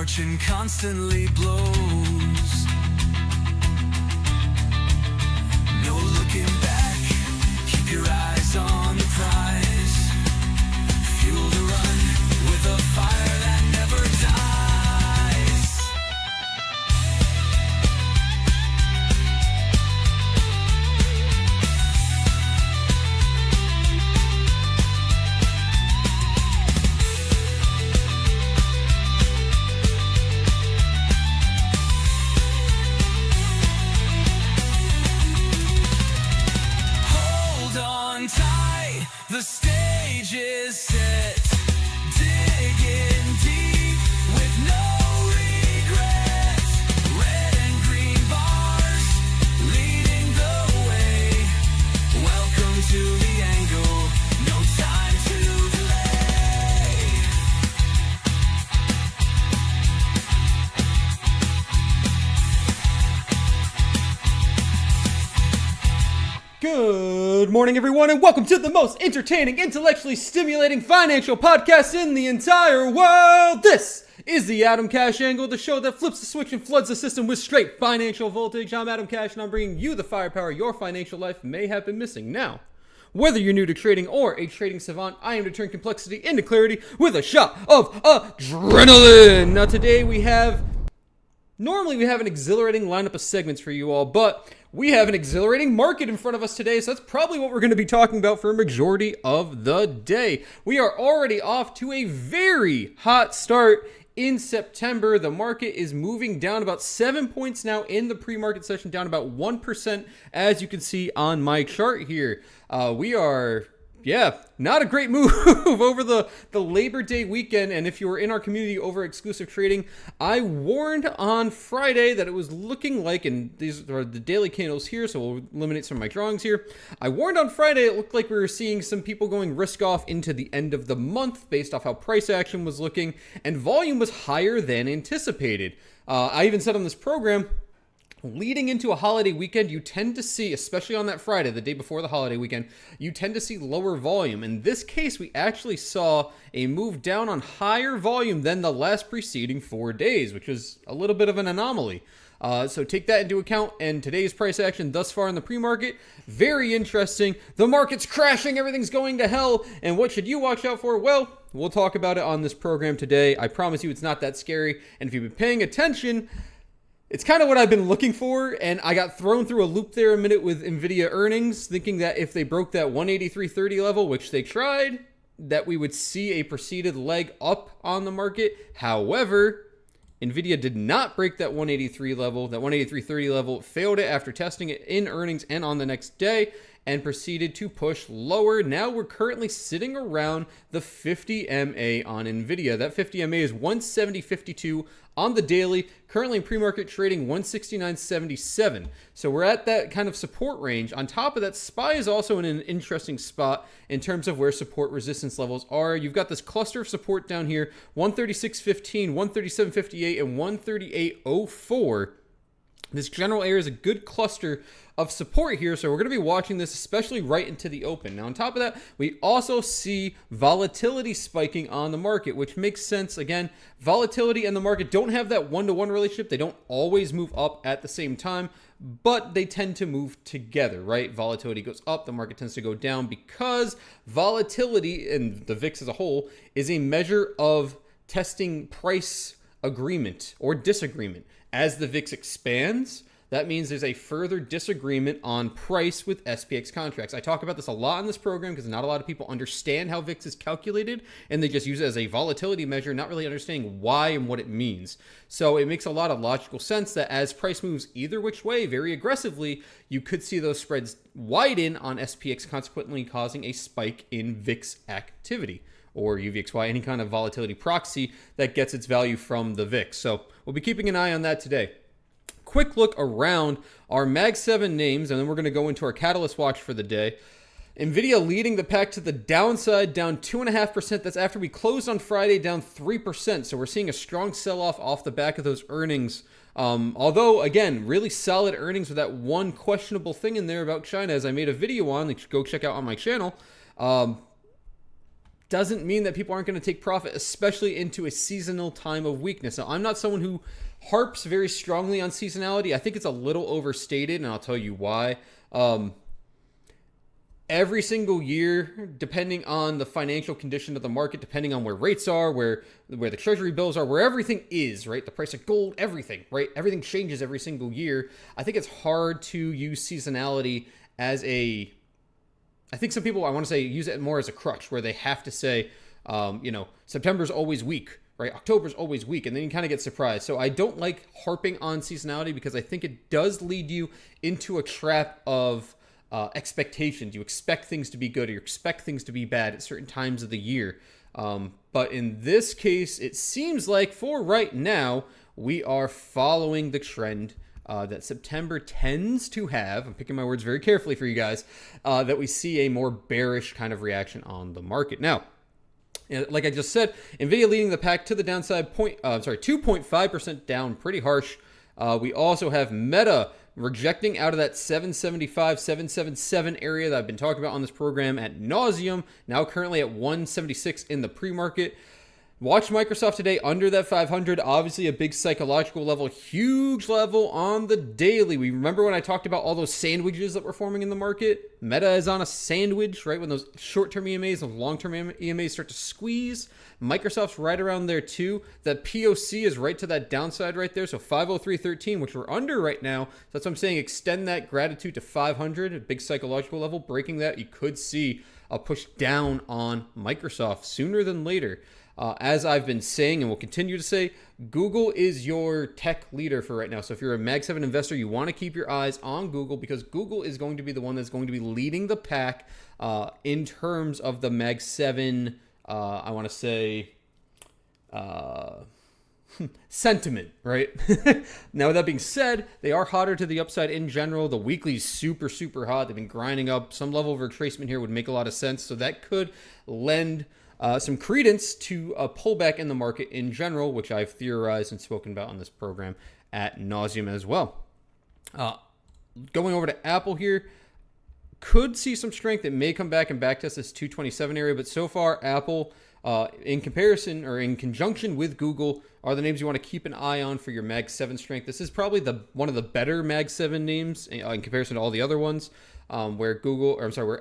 fortune constantly blows. No looking back, keep your eyes on the prize. Fuel to run with a fire that never dies. Hold on tight, the stage is set. Digging deep with no regrets. Red and green bars leading the way. Welcome to the angle, no time to delay. Good morning, everyone, and welcome to the most entertaining, intellectually stimulating financial podcast in the entire world. This is the Atomcash Angle, the show that flips the switch and floods the system with straight financial voltage. I'm Atomcash, and I'm bringing you the firepower your financial life may have been missing. Now, whether you're new to trading or a trading savant, I am to turn complexity into clarity with a shot of adrenaline. Now, today Normally we have an exhilarating lineup of segments for you all, but we have an exhilarating market in front of us today, so that's probably what we're going to be talking about for a majority of the day. We are already off to a very hot start in September. The market is moving down about 7 points now in the pre-market session, down about 1%, as you can see on my chart here. Not a great move over the Labor Day weekend. And if you were in our community over Exclusive Trading, I warned on Friday that it was looking like, and these are the daily candles here, so we'll eliminate some of my drawings here. I warned on Friday it looked like we were seeing some people going risk off into the end of the month based off how price action was looking, and volume was higher than anticipated. I even said on this program, leading into a holiday weekend, you tend to see, especially on that Friday, the day before the holiday weekend, you tend to see lower volume. In this case, we actually saw a move down on higher volume than the last preceding 4 days, which is a little bit of an anomaly. So take that into account, and today's price action thus far in the pre-market, very interesting. The market's crashing, everything's going to hell, and what should you watch out for? Well, we'll talk about it on this program today. I promise you it's not that scary, and if you've been paying attention, it's kind of what I've been looking for, and I got thrown through a loop there a minute with NVIDIA earnings, thinking that if they broke that 183.30 level, which they tried, that we would see a preceded leg up on the market. However, NVIDIA did not break that 183 level. That 183.30 level failed it after testing it in earnings and on the next day, and proceeded to push lower. Now we're currently sitting around the 50 MA on NVIDIA. That 50 MA is 170.52 on the daily, currently in pre-market trading 169.77. So we're at that kind of support range. On top of that, SPY is also in an interesting spot in terms of where support resistance levels are. You've got this cluster of support down here, 136.15, 137.58, and 138.04. This general area is a good cluster of support here, so we're going to be watching this, especially right into the open. Now, on top of that, we also see volatility spiking on the market, which makes sense. Again, volatility and the market don't have that one-to-one relationship. They don't always move up at the same time, but they tend to move together, right? Volatility goes up, the market tends to go down, because volatility, and the VIX as a whole, is a measure of testing price agreement or disagreement. As the VIX expands, that means there's a further disagreement on price with SPX contracts. I talk about this a lot in this program because not a lot of people understand how VIX is calculated, and they just use it as a volatility measure, not really understanding why and what it means. So it makes a lot of logical sense that as price moves either which way very aggressively, you could see those spreads widen on SPX, consequently causing a spike in VIX activity, or UVXY, any kind of volatility proxy that gets its value from the VIX. So we'll be keeping an eye on that today. Quick look around our Mag 7 names, and then we're going to go into our Catalyst Watch for the day. NVIDIA leading the pack to the downside, down 2.5%. That's after we closed on Friday, down 3%. So we're seeing a strong sell-off off the back of those earnings. Although, again, really solid earnings with that one questionable thing in there about China, as I made a video on, that you should go check out on my channel. doesn't mean that people aren't going to take profit, especially into a seasonal time of weakness. Now, I'm not someone who harps very strongly on seasonality. I think it's a little overstated, and I'll tell you why. Every single year, depending on the financial condition of the market, depending on where rates are, where the treasury bills are, where everything is, right? The price of gold, everything, right? Everything changes every single year. I think it's hard to use seasonality as I think some people, I want to say, use it more as a crutch, where they have to say, September's always weak, right? October's always weak, and then you kind of get surprised. So I don't like harping on seasonality because I think it does lead you into a trap of expectations. You expect things to be good or you expect things to be bad at certain times of the year. But in this case, it seems like for right now, we are following the trend that September tends to have. I'm picking my words very carefully for you guys, that we see a more bearish kind of reaction on the market. Now, like I just said, NVIDIA leading the pack to the downside, 2.5% down, pretty harsh. We also have Meta rejecting out of that 775, 777 area that I've been talking about on this program ad nauseum, now currently at 176 in the pre-market. Watch Microsoft today under that 500, obviously a big psychological level, huge level on the daily. We remember when I talked about all those sandwiches that were forming in the market? Meta is on a sandwich, right? When those short-term EMAs and long-term EMAs start to squeeze, Microsoft's right around there too. That POC is right to that downside right there. So 503.13, which we're under right now. So that's what I'm saying. Extend that gratitude to 500, a big psychological level. Breaking that, you could see a push down on Microsoft sooner than later. As I've been saying and will continue to say, Google is your tech leader for right now. So if you're a Mag 7 investor, you want to keep your eyes on Google because Google is going to be the one that's going to be leading the pack in terms of the Mag 7, I want to say, sentiment, right? Now, with that being said, they are hotter to the upside in general. The weekly's super, super hot. They've been grinding up. Some level of retracement here would make a lot of sense. So that could lend some credence to a pullback in the market in general, which I've theorized and spoken about on this program ad nauseum as well. Going over to Apple here, could see some strength. It may come back and backtest this 227 area, but so far Apple, in comparison or in conjunction with Google, are the names you want to keep an eye on for your Mag 7 strength. This is probably one of the better Mag 7 names in comparison to all the other ones, where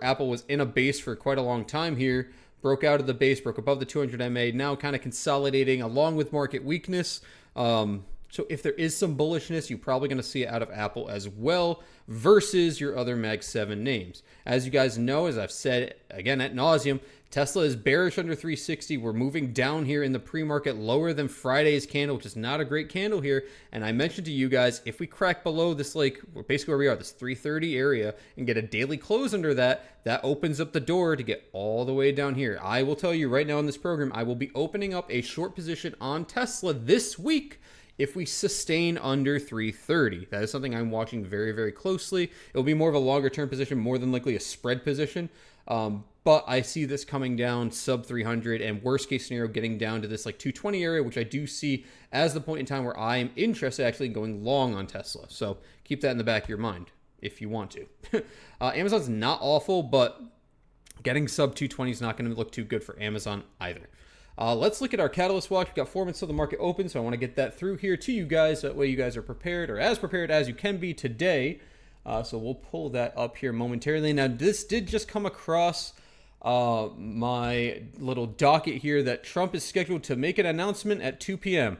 Apple was in a base for quite a long time here. Broke out of the base, broke above the 200 MA, now kind of consolidating along with market weakness. So if there is some bullishness, you're probably going to see it out of Apple as well versus your other Mag 7 names. As you guys know, as I've said again ad nauseum, Tesla is bearish under 360. We're moving down here in the pre-market lower than Friday's candle, which is not a great candle here. And I mentioned to you guys, if we crack below this, basically where we are, this 330 area, and get a daily close under that, that opens up the door to get all the way down here. I will tell you right now in this program, I will be opening up a short position on Tesla this week if we sustain under 330. That is something I'm watching very, very closely. It'll be more of a longer term position, more than likely a spread position. But I see this coming down sub 300 and worst case scenario getting down to this 220 area, which I do see as the point in time where I am interested actually going long on Tesla. So keep that in the back of your mind if you want to. Amazon's not awful, but getting sub 220 is not going to look too good for Amazon either. Let's look at our Catalyst Watch. We've got 4 minutes till the market open, so I want to get that through here to you guys. That way you guys are prepared, or as prepared as you can be today. So we'll pull that up here momentarily. Now, this did just come across my little docket here that Trump is scheduled to make an announcement at 2 p.m.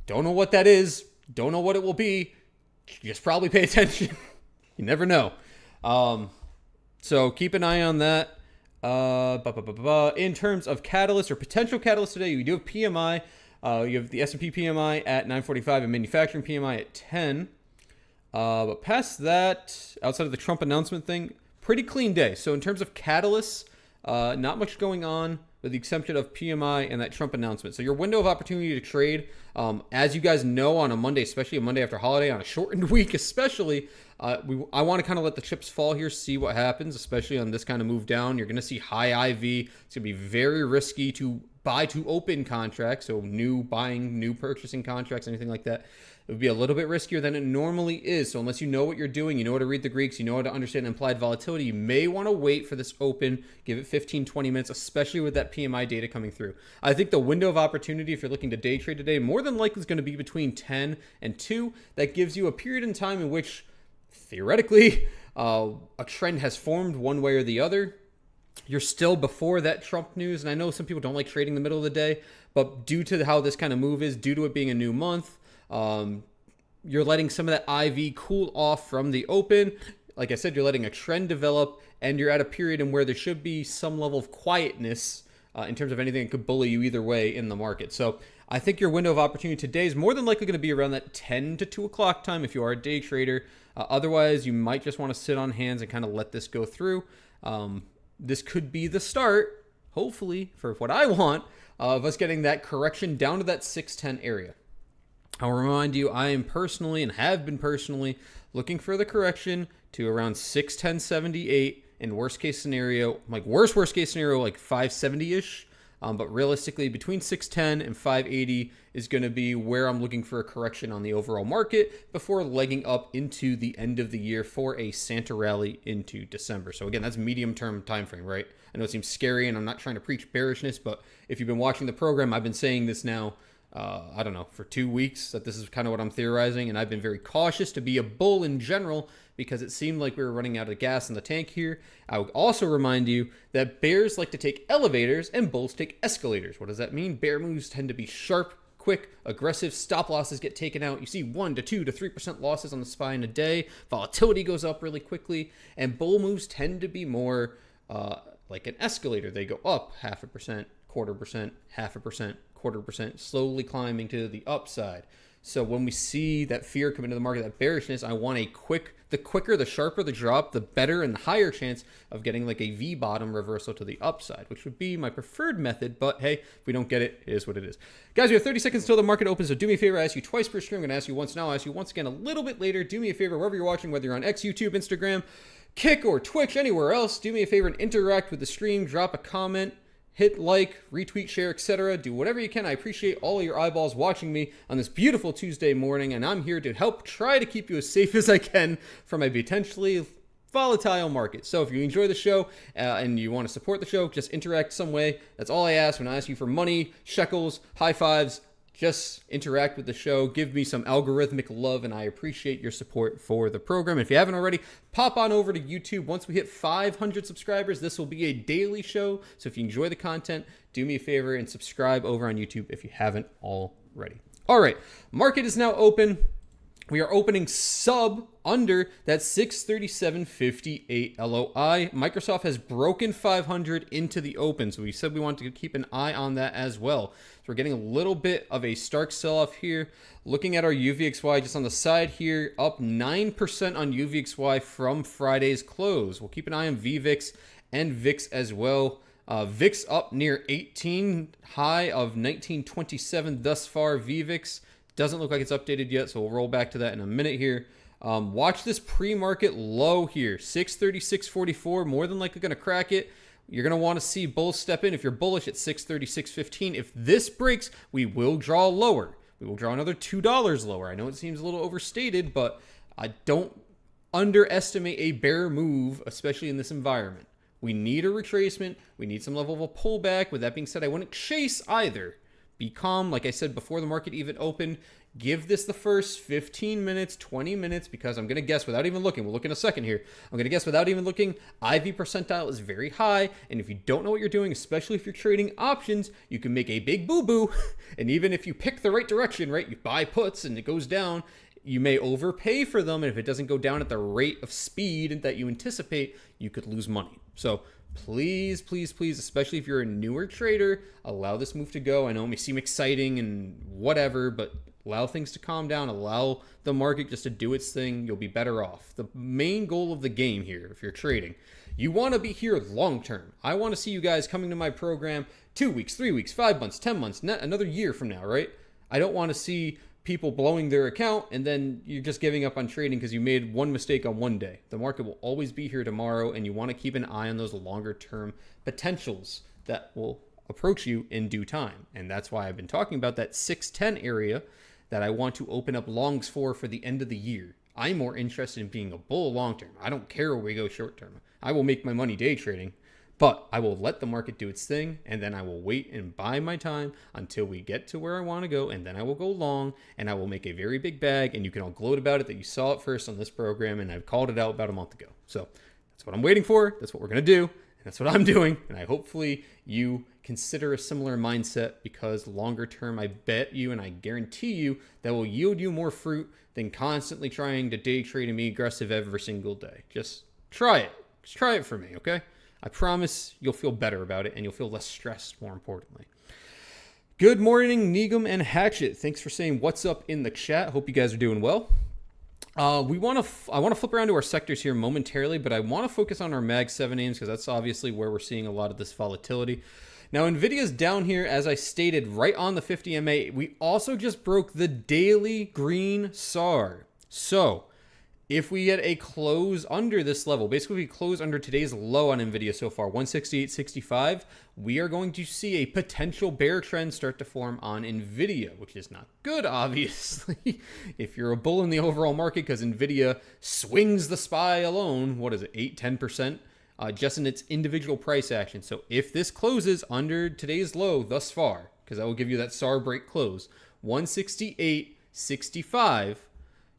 Don't know what that is. Don't know what it will be. Just probably pay attention. You never know. So keep an eye on that. In terms of catalyst or potential catalyst today, we do have PMI. You have the S&P PMI at 945 and manufacturing PMI at 10. But past that, outside of the Trump announcement thing, pretty clean day. So in terms of catalysts, not much going on with the exception of PMI and that Trump announcement. So your window of opportunity to trade, as you guys know, on a Monday, especially a Monday after holiday, on a shortened week especially, I want to kind of let the chips fall here, see what happens, especially on this kind of move down. You're going to see high IV. It's going to be very risky to buy to open contracts, so new buying, new purchasing contracts, anything like that, it would be a little bit riskier than it normally is. So unless you know what you're doing, you know how to read the Greeks, you know how to understand implied volatility, you may want to wait for this open, give it 15, 20 minutes, especially with that PMI data coming through. I think the window of opportunity, if you're looking to day trade today, more than likely is going to be between 10 and 2. That gives you a period in time in which, theoretically, a trend has formed one way or the other. You're still before that Trump news, and I know some people don't like trading the middle of the day, but due to how this kind of move is, due to it being a new month, you're letting some of that IV cool off from the open. Like I said, you're letting a trend develop, and you're at a period in where there should be some level of quietness in terms of anything that could bully you either way in the market. So I think your window of opportunity today is more than likely going to be around that 10 to 2 o'clock time if you are a day trader. Otherwise, you might just want to sit on hands and kind of let this go through. This could be the start, hopefully, for what I want, of us getting that correction down to that 610 area. I'll remind you, I am personally and have been personally looking for the correction to around 610.78 in worst case scenario, like worst case scenario, like 570-ish. But realistically, between 610 and 580 is going to be where I'm looking for a correction on the overall market before legging up into the end of the year for a Santa rally into December. So again, that's medium-term time frame, right? I know it seems scary, and I'm not trying to preach bearishness, but if you've been watching the program, I've been saying this now, I don't know, for 2 weeks, that this is kind of what I'm theorizing, and I've been very cautious to be a bull in general because it seemed like we were running out of gas in the tank here. I would also remind you that bears like to take elevators and bulls take escalators. What does that mean? Bear moves tend to be sharp, quick, aggressive. Stop losses get taken out. You see 1 to 2 to 3% losses on the SPY in a day. Volatility goes up really quickly, and bull moves tend to be more like an escalator. They go up 0.5%, 1/4%, 0.5%, 1/4%, slowly climbing to the upside. So when we see that fear come into the market, that bearishness, I want the quicker, the sharper the drop, the better and the higher chance of getting like a V bottom reversal to the upside, which would be my preferred method. But hey, if we don't get it, it is what it is. Guys, we have 30 seconds until the market opens, so do me a favor. I ask you twice per stream. I'm going to ask you once now. I'll ask you once again a little bit later. Do me a favor, wherever you're watching, whether you're on X, YouTube, Instagram, Kick, or Twitch, anywhere else, do me a favor and interact with the stream. Drop a comment. Hit like, retweet, share, etc. Do whatever you can. I appreciate all of your eyeballs watching me on this beautiful Tuesday morning, and I'm here to help try to keep you as safe as I can from a potentially volatile market. So if you enjoy the show and you want to support the show, just interact some way. That's all I ask when I ask you for money, shekels, high fives. Just interact with the show. Give me some algorithmic love, and I appreciate your support for the program. If you haven't already, pop on over to YouTube. Once we hit 500 subscribers, this will be a daily show. So if you enjoy the content, do me a favor and subscribe over on YouTube if you haven't already. All right, market is now open. We are opening under that 637.58 LOI. Microsoft has broken 500 into the open, so we said we wanted to keep an eye on that as well. So we're getting a little bit of a stark sell-off here. Looking at our UVXY just on the side here, up 9% on UVXY from Friday's close. We'll keep an eye on VVIX and VIX as well. VIX up near 18, high of 1927 thus far. VVIX doesn't look like it's updated yet, so we'll roll back to that in a minute here. Watch this pre-market low here, 636.44, more than likely going to crack it. You're going to want to see bulls step in if you're bullish at 636.15. If this breaks, we will draw lower. We will draw another $2 lower. I know it seems a little overstated, but I don't underestimate a bear move, especially in this environment. We need a retracement. We need some level of a pullback. With that being said, I wouldn't chase either. Be calm, like I said, before the market even opened. Give this the first 15 minutes, 20 minutes, because I'm going to guess without even looking. We'll look in a second here. I'm going to guess without even looking. IV percentile is very high, and if you don't know what you're doing, especially if you're trading options, you can make a big boo-boo. And even if you pick the right direction, right, you buy puts and it goes down, you may overpay for them, and if it doesn't go down at the rate of speed that you anticipate, you could lose money. So please, please, please, especially if you're a newer trader, allow this move to go. I know it may seem exciting and whatever, but allow things to calm down. Allow the market just to do its thing. You'll be better off. The main goal of the game here, if you're trading, you want to be here long term. I want to see you guys coming to my program 2 weeks, 3 weeks, 5 months, 10 months, another year from now, right? I don't want to see people blowing their account and then you're just giving up on trading because you made one mistake on one day. The market will always be here tomorrow, and you want to keep an eye on those longer term potentials that will approach you in due time. And that's why I've been talking about that 610 area that I want to open up longs for the end of the year. I'm more interested in being a bull long term. I don't care where we go short term. I will make my money day trading, but I will let the market do its thing, and then I will wait and buy my time until we get to where I want to go, and then I will go long, and I will make a very big bag, and you can all gloat about it that you saw it first on this program, and I've called it out about a month ago. So that's what I'm waiting for. That's what we're going to do, and that's what I'm doing, and I hopefully you consider a similar mindset, because longer term, I bet you and I guarantee you that will yield you more fruit than constantly trying to day trade and be aggressive every single day. Just try it. Just try it for me, okay? I promise you'll feel better about it, and you'll feel less stressed, more importantly. Good morning, Neegum and Hatchet. Thanks for saying what's up in the chat. Hope you guys are doing well. I want to flip around to our sectors here momentarily, but I want to focus on our Mag 7 names because that's obviously where we're seeing a lot of this volatility. Now, NVIDIA's down here, as I stated, right on the 50 MA. We also just broke the daily green SAR. So, if we get a close under this level, basically we close under today's low on NVIDIA so far, 168.65, we are going to see a potential bear trend start to form on NVIDIA, which is not good, obviously, if you're a bull in the overall market, because NVIDIA swings the SPY alone, what is it, 8-10%? Just in its individual price action. So if this closes under today's low thus far, because I will give you that SAR break close, 168.65,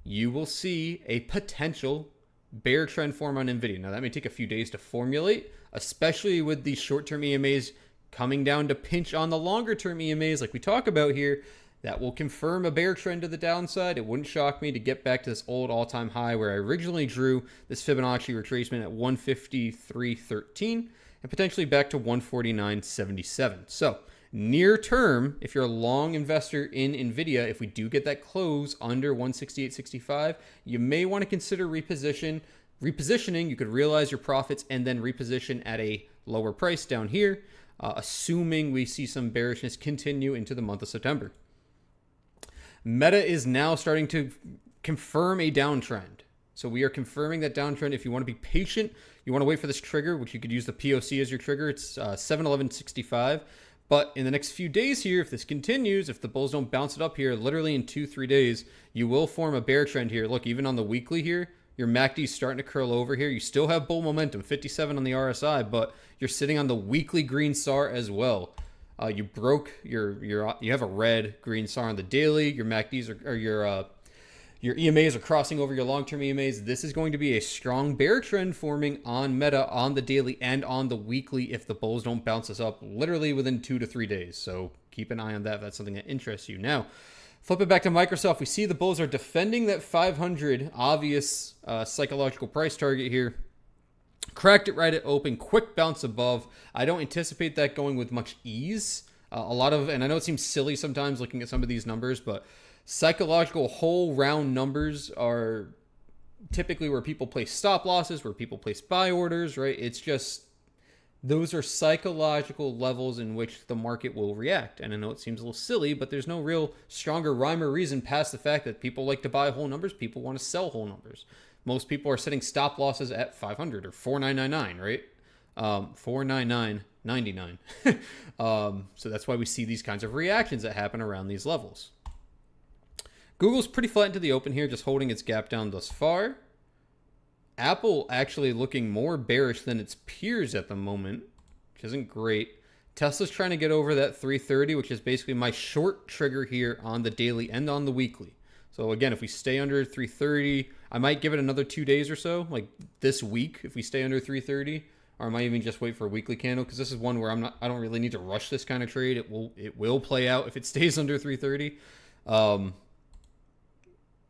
you will see a potential bear trend form on NVIDIA. Now that may take a few days to formulate, especially with these short-term EMAs coming down to pinch on the longer-term EMAs like we talk about here. That will confirm a bear trend to the downside. It wouldn't shock me to get back to this old all-time high where I originally drew this Fibonacci retracement at 153.13 and potentially back to 149.77. So near term, if you're a long investor in NVIDIA, if we do get that close under 168.65, you may want to consider repositioning. You could realize your profits and then reposition at a lower price down here, assuming we see some bearishness continue into the month of September. Meta is now starting to confirm a downtrend. So we are confirming that downtrend. If you want to be patient, you want to wait for this trigger, which you could use the POC as your trigger. It's 711.65. But in the next few days here, if this continues, if the bulls don't bounce it up here, literally in 2-3 days, you will form a bear trend here. Look, even on the weekly here, your MACD is starting to curl over here. You still have bull momentum, 57 on the RSI, but you're sitting on the weekly green SAR as well. You broke you have a red green SAR on the daily. Your MACDs or your EMAs are crossing over your long-term EMAs. This is going to be a strong bear trend forming on Meta on the daily and on the weekly if the bulls don't bounce us up literally within 2 to 3 days. So keep an eye on that if that's something that interests you. Now, flip it back to Microsoft. We see the bulls are defending that 500 obvious psychological price target here. Cracked it right at open, quick bounce above. I don't anticipate that going with much ease. And I know it seems silly sometimes looking at some of these numbers, but psychological whole round numbers are typically where people place stop losses, where people place buy orders, right? It's just, those are psychological levels in which the market will react. And I know it seems a little silly, but there's no real stronger rhyme or reason past the fact that people like to buy whole numbers. People want to sell whole numbers. Most people are setting stop losses at 500 or 4999, right? 499.99. So that's why we see these kinds of reactions that happen around these levels. Google's pretty flat into the open here, just holding its gap down thus far. Apple actually looking more bearish than its peers at the moment, which isn't great. Tesla's trying to get over that 330, which is basically my short trigger here on the daily and on the weekly. So again, if we stay under 330, I might give it another 2 days or so, like this week, if we stay under 330, or I might even just wait for a weekly candle, because this is one where I don't really need to rush this kind of trade. It will play out if it stays under 330.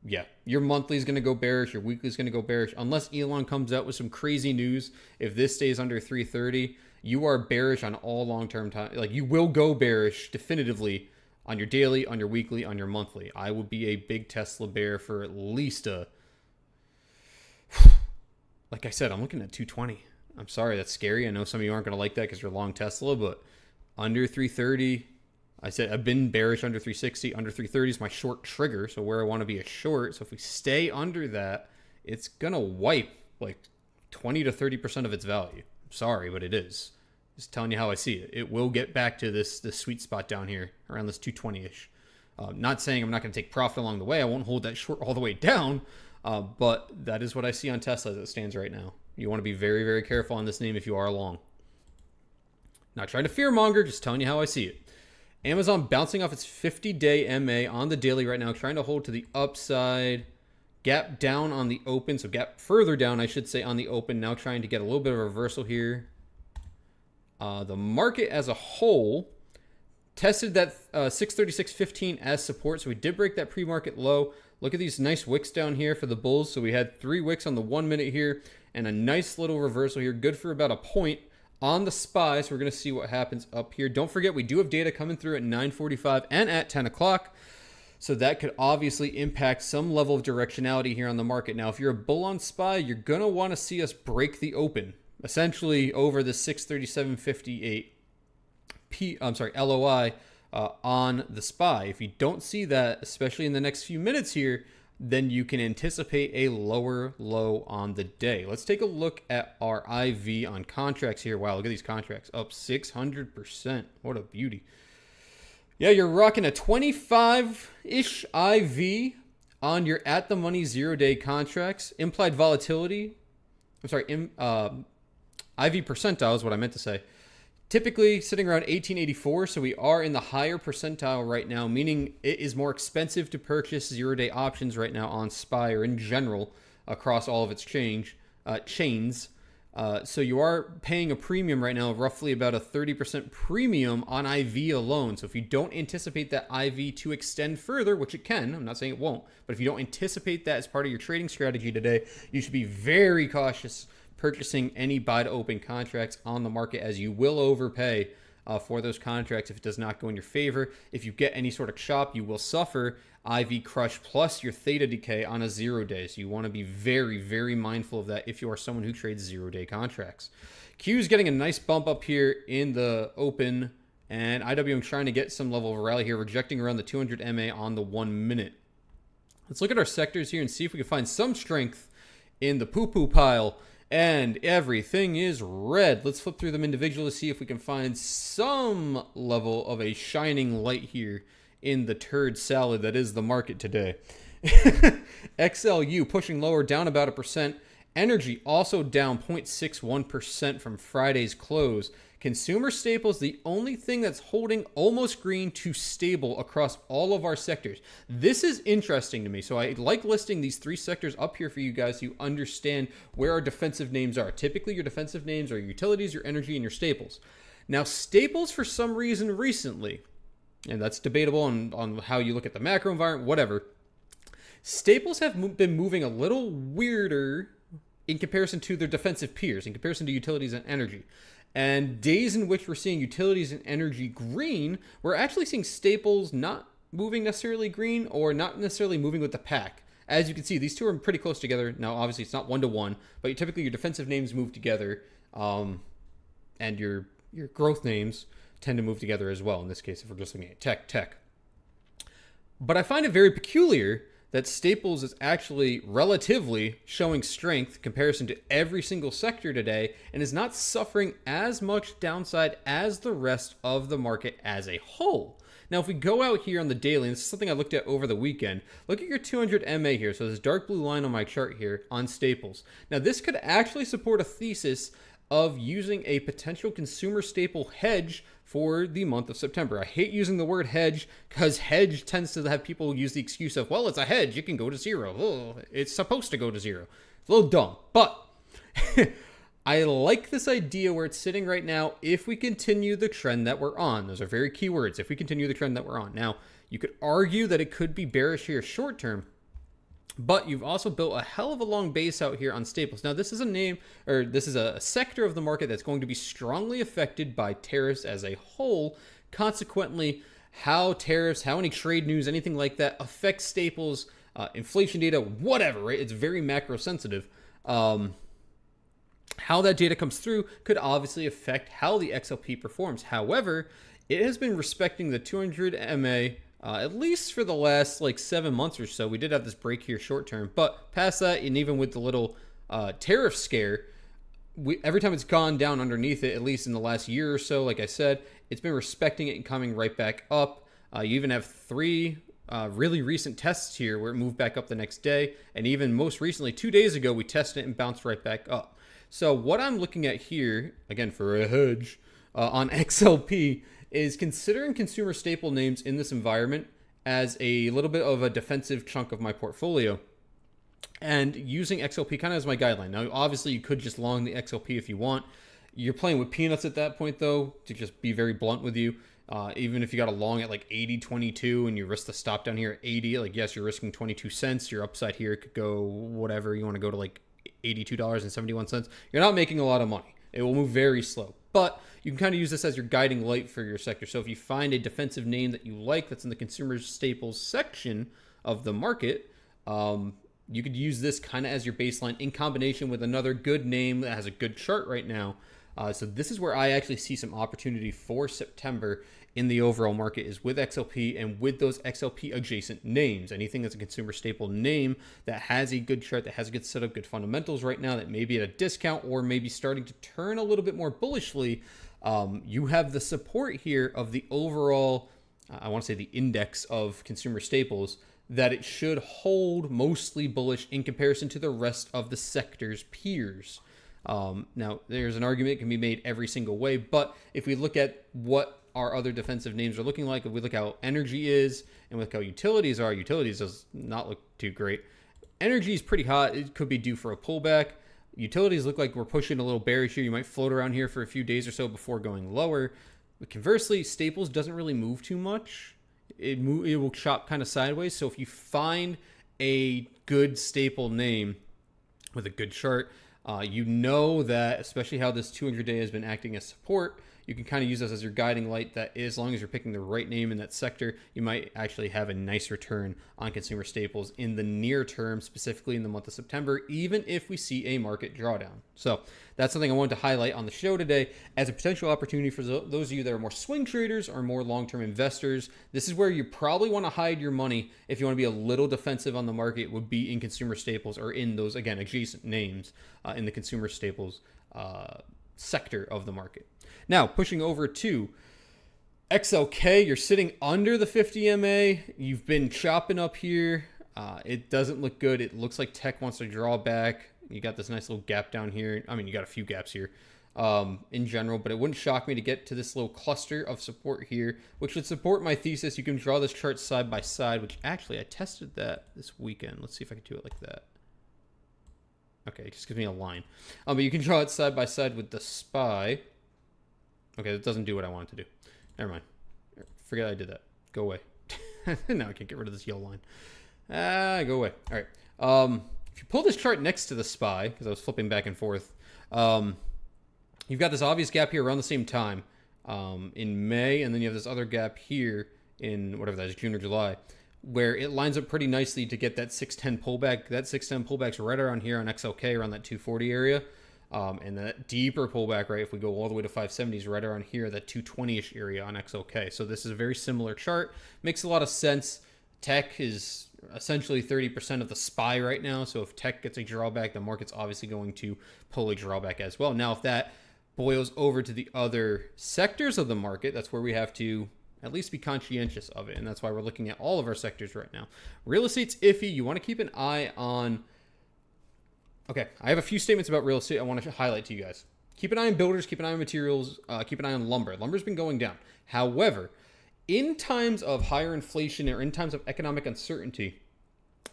Yeah, your monthly is going to go bearish, your weekly is going to go bearish, unless Elon comes out with some crazy news. If this stays under 330, you are bearish on all long-term time. Like, you will go bearish definitively on your daily, on your weekly, on your monthly. I would be a big Tesla bear for at least like I said, I'm looking at 220. I'm sorry, that's scary. I know some of you aren't going to like that because you're long Tesla, but under 330, I said I've been bearish under 360. Under 330 is my short trigger, so where I want to be a short. So if we stay under that, it's going to wipe like 20 to 30% of its value. I'm sorry, but it is. Just telling you how I see it. It will get back to this sweet spot down here around this 220-ish. Not saying I'm not going to take profit along the way. I won't hold that short all the way down, but that is what I see on Tesla as it stands right now. You want to be very, very careful on this name if you are long. Not trying to fearmonger, just telling you how I see it. Amazon bouncing off its 50-day MA on the daily right now, trying to hold to the upside. Gap down on the open, so gap further down, I should say, on the open. Now trying to get a little bit of a reversal here. The market as a whole tested that 636.15 as support, so we did break that pre-market low. Look at these nice wicks down here for the bulls. So we had 3 wicks on the 1 minute here and a nice little reversal here, good for about a point on the SPY. So we're going to see what happens up here. Don't forget, we do have data coming through at 9:45 and at 10 o'clock. So that could obviously impact some level of directionality here on the market. Now, if you're a bull on SPY, you're going to want to see us break the open, essentially over the 637.58 LOI on the SPY. If you don't see that, especially in the next few minutes here, then you can anticipate a lower low on the day. Let's take a look at our IV on contracts here. Wow, look at these contracts, up 600%. What a beauty. Yeah, you're rocking a 25-ish IV on your at-the-money 0-day contracts. Implied volatility, IV percentile is what I meant to say. Typically sitting around 1884, so we are in the higher percentile right now, meaning it is more expensive to purchase 0-day options right now on SPY or in general across all of its chains. So you are paying a premium right now, roughly about a 30% premium on IV alone. So if you don't anticipate that IV to extend further, which it can, I'm not saying it won't, but if you don't anticipate that as part of your trading strategy today, you should be very cautious purchasing any buy to open contracts on the market, as you will overpay for those contracts if it does not go in your favor. If you get any sort of chop, you will suffer IV crush plus your theta decay on a 0-day. So you want to be very, very mindful of that if you are someone who trades 0-day contracts. Q is getting a nice bump up here in the open, and IWM trying to get some level of rally here, rejecting around the 200 MA on the 1 minute. Let's look at our sectors here and see if we can find some strength in the poo-poo pile. And everything is red. Let's flip through them individually to see if we can find some level of a shining light here in the turd salad that is the market today. XLU pushing lower, down about 1%. Energy also down 0.61% from Friday's close. Consumer staples, the only thing that's holding almost green to stable across all of our sectors. This is interesting to me. So I like listing these 3 sectors up here for you guys so you understand where our defensive names are. Typically, your defensive names are your utilities, your energy, and your staples. Now, staples, for some reason recently, and that's debatable on how you look at the macro environment, whatever, staples have been moving a little weirder in comparison to their defensive peers, in comparison to utilities and energy. And days in which we're seeing utilities and energy green, we're actually seeing staples not moving necessarily green or not necessarily moving with the pack. As you can see, these two are pretty close together. Now, obviously, it's not 1-to-1, but typically your defensive names move together, and your growth names tend to move together as well. In this case, if we're just looking at tech. But I find it very peculiar that staples is actually relatively showing strength in comparison to every single sector today and is not suffering as much downside as the rest of the market as a whole. Now, if we go out here on the daily, and this is something I looked at over the weekend, look at your 200 MA here. So this dark blue line on my chart here on staples. Now, this could actually support a thesis of using a potential consumer staple hedge for the month of September. I hate using the word hedge because hedge tends to have people use the excuse of, well, it's a hedge, it can go to zero. Oh, it's supposed to go to zero. It's a little dumb, but I like this idea where it's sitting right now if we continue the trend that we're on. Those are very key words, if we continue the trend that we're on. Now, you could argue that it could be bearish here short term, but you've also built a hell of a long base out here on staples. Now, this is a sector of the market that's going to be strongly affected by tariffs as a whole. Consequently, how tariffs, how any trade news, anything like that affects staples, inflation data, whatever, right? It's very macro sensitive. How that data comes through could obviously affect how the XLP performs. However, it has been respecting the 200 MA at least for the last 7 months or so. We did have this break here short term, but past that, and even with the little tariff scare, every time it's gone down underneath it, at least in the last year or so, like I said, it's been respecting it and coming right back up. You even have 3 really recent tests here where it moved back up the next day. And even most recently, 2 days ago, we tested it and bounced right back up. So what I'm looking at here, again, for a hedge on XLP, is considering consumer staple names in this environment as a little bit of a defensive chunk of my portfolio. And using XLP kind of as my guideline. Now, obviously, you could just long the XLP if you want. You're playing with peanuts at that point, though, to just be very blunt with you. Even if you got a long at like 80.22 and you risk the stop down here at 80, like, yes, you're risking 22 cents. Your upside here could go whatever. You want to go to like $82.71. You're not making a lot of money. It will move very slow. But you can kind of use this as your guiding light for your sector. So if you find a defensive name that you like that's in the consumer staples section of the market, you could use this kind of as your baseline in combination with another good name that has a good chart right now. So this is where I actually see some opportunity for September in the overall market, is with XLP and with those XLP adjacent names. Anything that's a consumer staple name that has a good chart, that has a good setup, good fundamentals right now, that may be at a discount or maybe starting to turn a little bit more bullishly. You have the support here of the overall, I want to say the index of consumer staples, that it should hold mostly bullish in comparison to the rest of the sector's peers. Now, there's an argument that can be made every single way, but if we look at what our other defensive names are looking like, if we look how energy is and look how utilities are, utilities does not look too great. Energy is pretty hot. It could be due for a pullback. Utilities look like we're pushing a little bearish here. You might float around here for a few days or so before going lower. But conversely, staples doesn't really move too much. It will chop kind of sideways. So if you find a good staple name with a good chart, you know that, especially how this 200-day has been acting as support, you can kind of use this as your guiding light, that as long as you're picking the right name in that sector, you might actually have a nice return on consumer staples in the near term, specifically in the month of September, even if we see a market drawdown. So that's something I wanted to highlight on the show today as a potential opportunity for those of you that are more swing traders or more long-term investors. This is where you probably want to hide your money if you want to be a little defensive on the market, would be in consumer staples or in those, again, adjacent names in the consumer staples sector of the market. Now, pushing over to XLK, you're sitting under the 50 MA. You've been chopping up here. It doesn't look good. It looks like tech wants to draw back. You got this nice little gap down here. I mean, you got a few gaps here in general, but it wouldn't shock me to get to this little cluster of support here, which would support my thesis. You can draw this chart side by side, which actually I tested that this weekend. Let's see if I can do it like that. Okay, it just gives me a line. But you can draw it side by side with the SPY. Okay, that doesn't do what I want it to do. Never mind. Forget I did that. Go away. Now I can't get rid of this yellow line. Go away. All right. If you pull this chart next to the SPY, because I was flipping back and forth, you've got this obvious gap here around the same time in May, and then you have this other gap here in whatever that is, June or July, where it lines up pretty nicely to get that 610 pullback. That 610 pullback's right around here on XLK, around that 240 area. And that deeper pullback, right, if we go all the way to 570s, right around here, that 220-ish area on XLK. So this is a very similar chart. Makes a lot of sense. Tech is essentially 30% of the SPY right now. So if tech gets a drawback, the market's obviously going to pull a drawback as well. Now, if that boils over to the other sectors of the market, that's where we have to at least be conscientious of it. And that's why we're looking at all of our sectors right now. Real estate's iffy. You want to keep an eye on... Okay, I have a few statements about real estate I want to highlight to you guys. Keep an eye on builders, keep an eye on materials, keep an eye on lumber. Lumber's been going down. However, in times of higher inflation or in times of economic uncertainty,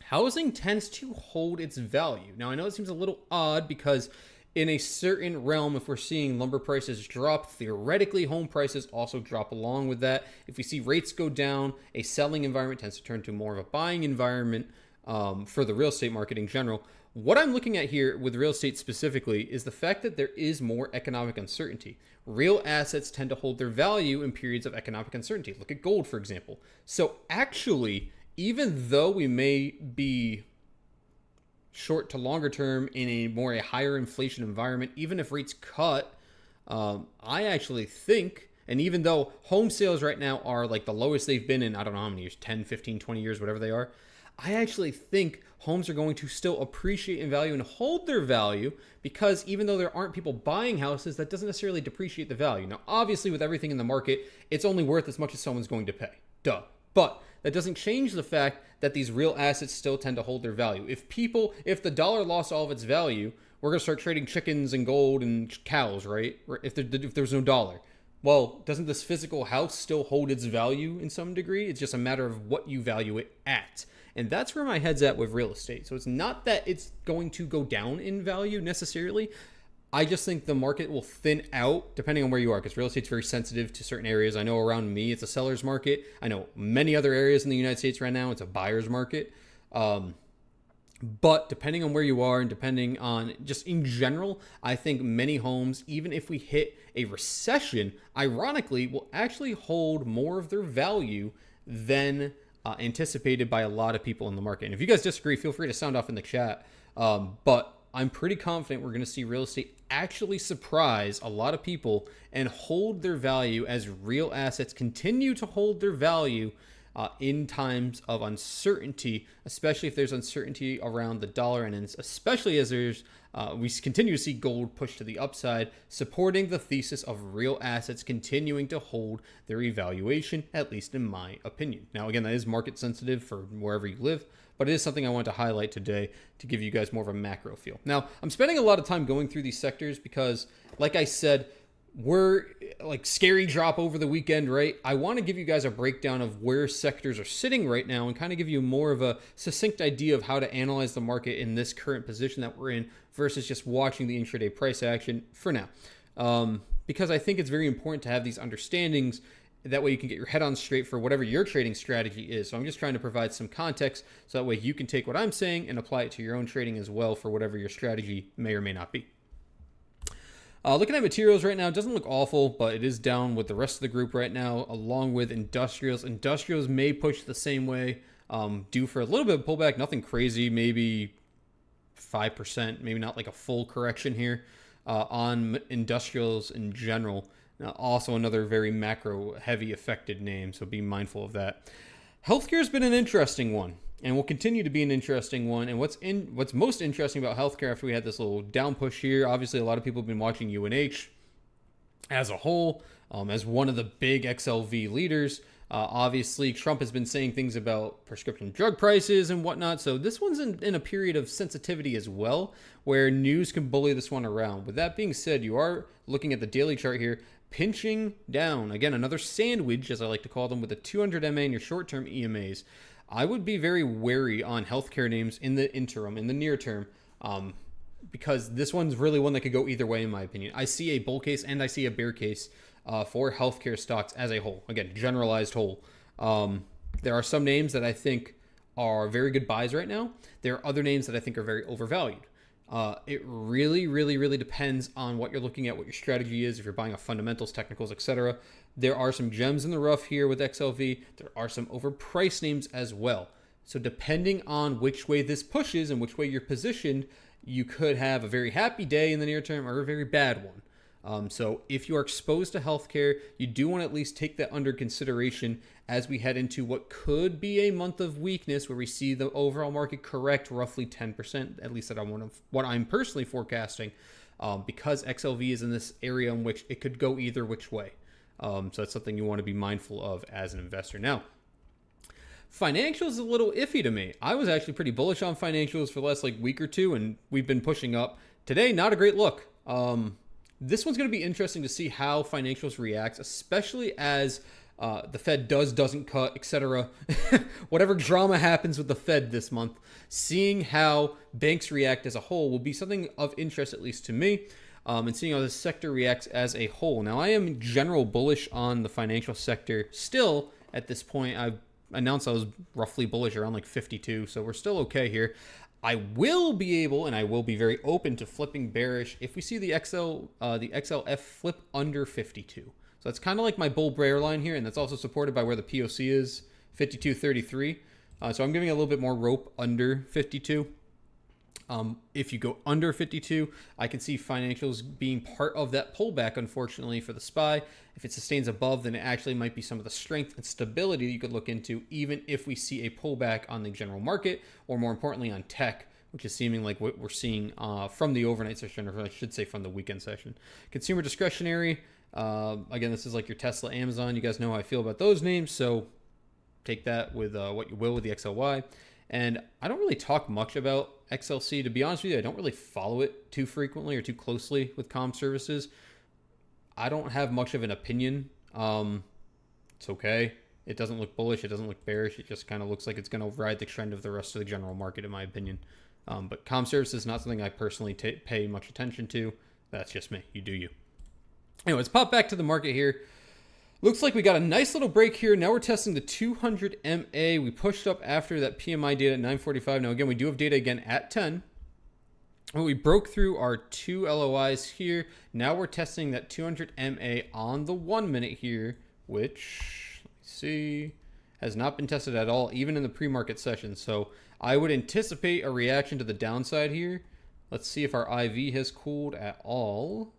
housing tends to hold its value. Now, I know it seems a little odd because in a certain realm, if we're seeing lumber prices drop, theoretically home prices also drop along with that. If we see rates go down, a selling environment tends to turn to more of a buying environment for the real estate market in general. What I'm looking at here with real estate specifically is the fact that there is more economic uncertainty. Real assets tend to hold their value in periods of economic uncertainty. Look at gold, for example. So actually, even though we may be short to longer term in a higher inflation environment, even if rates cut, I actually think, and even though home sales right now are like the lowest they've been in, I don't know how many years, 10, 15, 20 years, whatever they are, I actually think homes are going to still appreciate in value and hold their value, because even though there aren't people buying houses, that doesn't necessarily depreciate the value. Now, obviously, with everything in the market, it's only worth as much as someone's going to pay. Duh. But that doesn't change the fact that these real assets still tend to hold their value. If the dollar lost all of its value, we're going to start trading chickens and gold and cows, right? If there's no dollar. Well, doesn't this physical house still hold its value in some degree? It's just a matter of what you value it at. And that's where my head's at with real estate. So it's not that it's going to go down in value necessarily. I just think the market will thin out depending on where you are, because real estate's very sensitive to certain areas. I know around me it's a seller's market. I know many other areas in the United States right now it's a buyer's market. But depending on where you are and depending on just in general, I think many homes, even if we hit a recession, ironically, will actually hold more of their value than anticipated by a lot of people in the market. And if you guys disagree, feel free to sound off in the chat. But I'm pretty confident we're going to see real estate actually surprise a lot of people and hold their value as real assets continue to hold their value in times of uncertainty, especially if there's uncertainty around the dollar, and especially as we continue to see gold push to the upside, supporting the thesis of real assets continuing to hold their evaluation, at least in my opinion. Now, again, that is market sensitive for wherever you live, but it is something I want to highlight today to give you guys more of a macro feel. Now, I'm spending a lot of time going through these sectors because, like I said, we're like scary drop over the weekend, right? I want to give you guys a breakdown of where sectors are sitting right now and kind of give you more of a succinct idea of how to analyze the market in this current position that we're in versus just watching the intraday price action for now. Because I think it's very important to have these understandings. That way you can get your head on straight for whatever your trading strategy is. So I'm just trying to provide some context so that way you can take what I'm saying and apply it to your own trading as well for whatever your strategy may or may not be. Looking at materials right now, it doesn't look awful, but it is down with the rest of the group right now, along with industrials. Industrials may push the same way, due for a little bit of pullback, nothing crazy, maybe 5%, maybe not like a full correction here on industrials in general. Now, also another very macro heavy affected name, so be mindful of that. Healthcare has been an interesting one, and will continue to be an interesting one. And what's most interesting about healthcare after we had this little down push here, obviously a lot of people have been watching UNH as a whole, as one of the big XLV leaders. Obviously, Trump has been saying things about prescription drug prices and whatnot. So this one's in a period of sensitivity as well, where news can bully this one around. With that being said, you are looking at the daily chart here, pinching down. Again, another sandwich, as I like to call them, with the 200 MA and your short-term EMAs. I would be very wary on healthcare names in the interim, in the near term, because this one's really one that could go either way, in my opinion. I see a bull case and I see a bear case for healthcare stocks as a whole. Again, generalized whole. There are some names that I think are very good buys right now. There are other names that I think are very overvalued. It really depends on what you're looking at, what your strategy is, if you're buying a fundamentals, technicals, etc. There are some gems in the rough here with XLV. There are some overpriced names as well. So depending on which way this pushes and which way you're positioned, you could have a very happy day in the near term or a very bad one. So if you are exposed to healthcare, you do want to at least take that under consideration as we head into what could be a month of weakness where we see the overall market correct roughly 10%, at least that what I'm personally forecasting, because XLV is in this area in which it could go either which way. So that's something you want to be mindful of as an investor. Now, financials is a little iffy to me. I was actually pretty bullish on financials for the last week or two, and we've been pushing up. Today, not a great look. This one's going to be interesting to see how financials reacts, especially as the Fed doesn't cut, etc. Whatever drama happens with the Fed this month, seeing how banks react as a whole will be something of interest, at least to me, and seeing how the sector reacts as a whole. Now, I am in general bullish on the financial sector still at this point. I announced I was roughly bullish around 52, so we're still okay here. I will be able, and I will be very open to flipping bearish if we see the XLF flip under 52. So that's kind of like my bull bear line here, and that's also supported by where the POC is, 52.33. So I'm giving a little bit more rope under 52. If you go under 52, I can see financials being part of that pullback, unfortunately, for the SPY. If it sustains above, then it actually might be some of the strength and stability that you could look into, even if we see a pullback on the general market, or more importantly on tech, which is seeming like what we're seeing from the overnight session, or I should say from the weekend session. Consumer discretionary, again, this is like your Tesla, Amazon. You guys know how I feel about those names, so take that with what you will with the XLY. And I don't really talk much about XLC. To be honest with you, I don't really follow it too frequently or too closely with comm services. I don't have much of an opinion. It's okay. It doesn't look bullish. It doesn't look bearish. It just kind of looks like it's going to ride the trend of the rest of the general market, in my opinion. But comm services is not something I personally pay much attention to. That's just me. You do you. Anyway, let's pop back to the market here. Looks like we got a nice little break here. Now we're testing the 200 MA. We pushed up after that PMI data at 9:45. Now, again, we do have data again at 10. And we broke through our 2 LOIs here. Now we're testing that 200 MA on the 1 minute here, which, let me see, has not been tested at all, even in the pre-market session. So I would anticipate a reaction to the downside here. Let's see if our IV has cooled at all.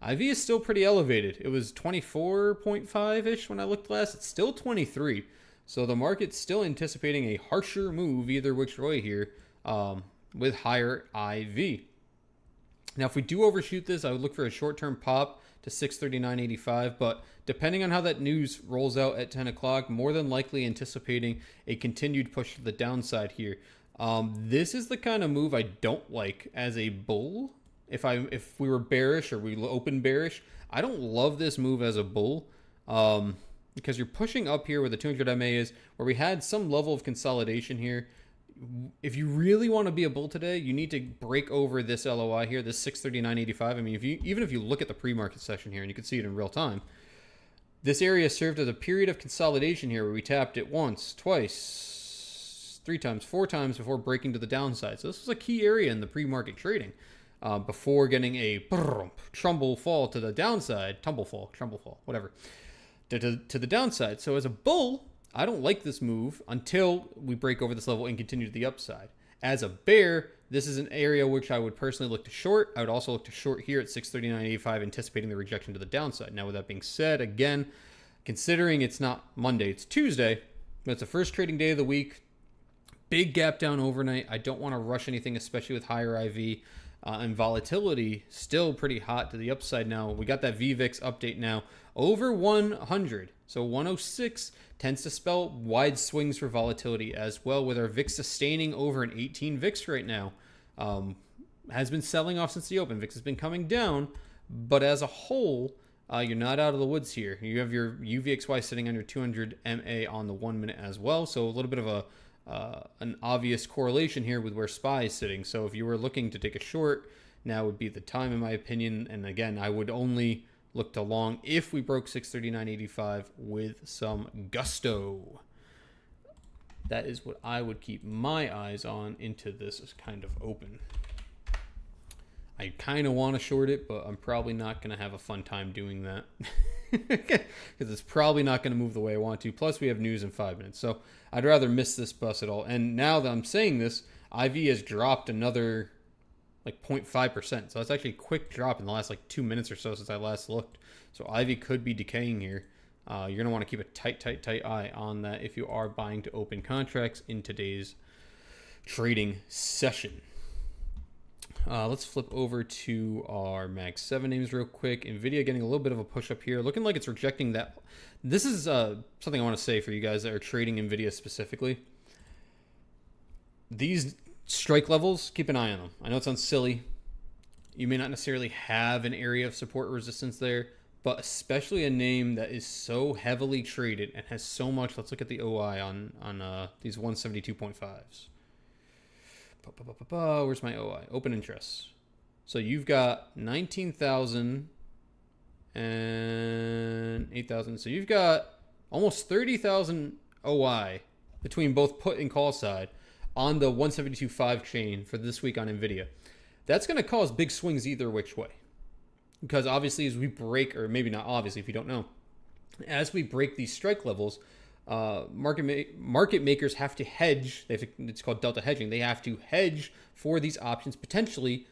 IV is still pretty elevated. It was 24.5-ish when I looked last. It's still 23. So the market's still anticipating a harsher move either which way here with higher IV. Now, if we do overshoot this, I would look for a short-term pop to 639.85. But depending on how that news rolls out at 10 o'clock, more than likely anticipating a continued push to the downside here. This is the kind of move I don't like as a bull. If we were bearish or we open bearish, I don't love this move as a bull because you're pushing up here where the 200 MA is, where we had some level of consolidation here. If you really want to be a bull today, you need to break over this LOI here, this 639.85. I mean, even if you look at the pre-market session here, and you can see it in real time, this area served as a period of consolidation here where we tapped it once, twice, 3 times, 4 times before breaking to the downside. So this was a key area in the pre-market trading. Before getting a tumble fall to the downside, tumble fall, whatever, to the downside. So as a bull, I don't like this move until we break over this level and continue to the upside. As a bear, this is an area which I would personally look to short. I would also look to short here at 639.85, anticipating the rejection to the downside. Now, with that being said, again, considering it's not Monday, it's Tuesday, but it's the first trading day of the week. Big gap down overnight. I don't want to rush anything, especially with higher IV. And volatility still pretty hot to the upside now. We got that VVIX update now over 100. So 106 tends to spell wide swings for volatility as well, with our VIX sustaining over an 18 VIX right now. Has been selling off since the open. VIX has been coming down, but as a whole, you're not out of the woods here. You have your UVXY sitting under 200 MA on the 1 minute as well. So a little bit of an obvious correlation here with where SPY is sitting. So if you were looking to take a short, now would be the time, in my opinion. And again, I would only look to long if we broke 639.85 with some gusto. That is what I would keep my eyes on into this kind of open. I kind of want to short it, but I'm probably not going to have a fun time doing that because it's probably not going to move the way I want to. Plus, we have news in 5 minutes. So I'd rather miss this bus at all. And now that I'm saying this, IV has dropped another like 0.5%. So that's actually a quick drop in the last like 2 minutes or so since I last looked. So IV could be decaying here. You're going to want to keep a tight eye on that if you are buying to open contracts in today's trading session. Let's flip over to our Mag 7 names real quick. NVIDIA getting a little bit of a push up here. Looking like it's rejecting that. This is something I want to say for you guys that are trading NVIDIA specifically. These strike levels, keep an eye on them. I know it sounds silly. You may not necessarily have an area of support resistance there, but especially a name that is so heavily traded and has so much. Let's look at the OI on these 172.5s. Where's my OI? Open interest. So you've got 19,000 and 8,000. So you've got almost 30,000 OI between both put and call side on the 172.5 chain for this week on NVIDIA. That's going to cause big swings either which way. Because obviously as we break, or maybe not obviously if you don't know, as we break these strike levels, market makers have to hedge. It's called delta hedging. They have to hedge for these options potentially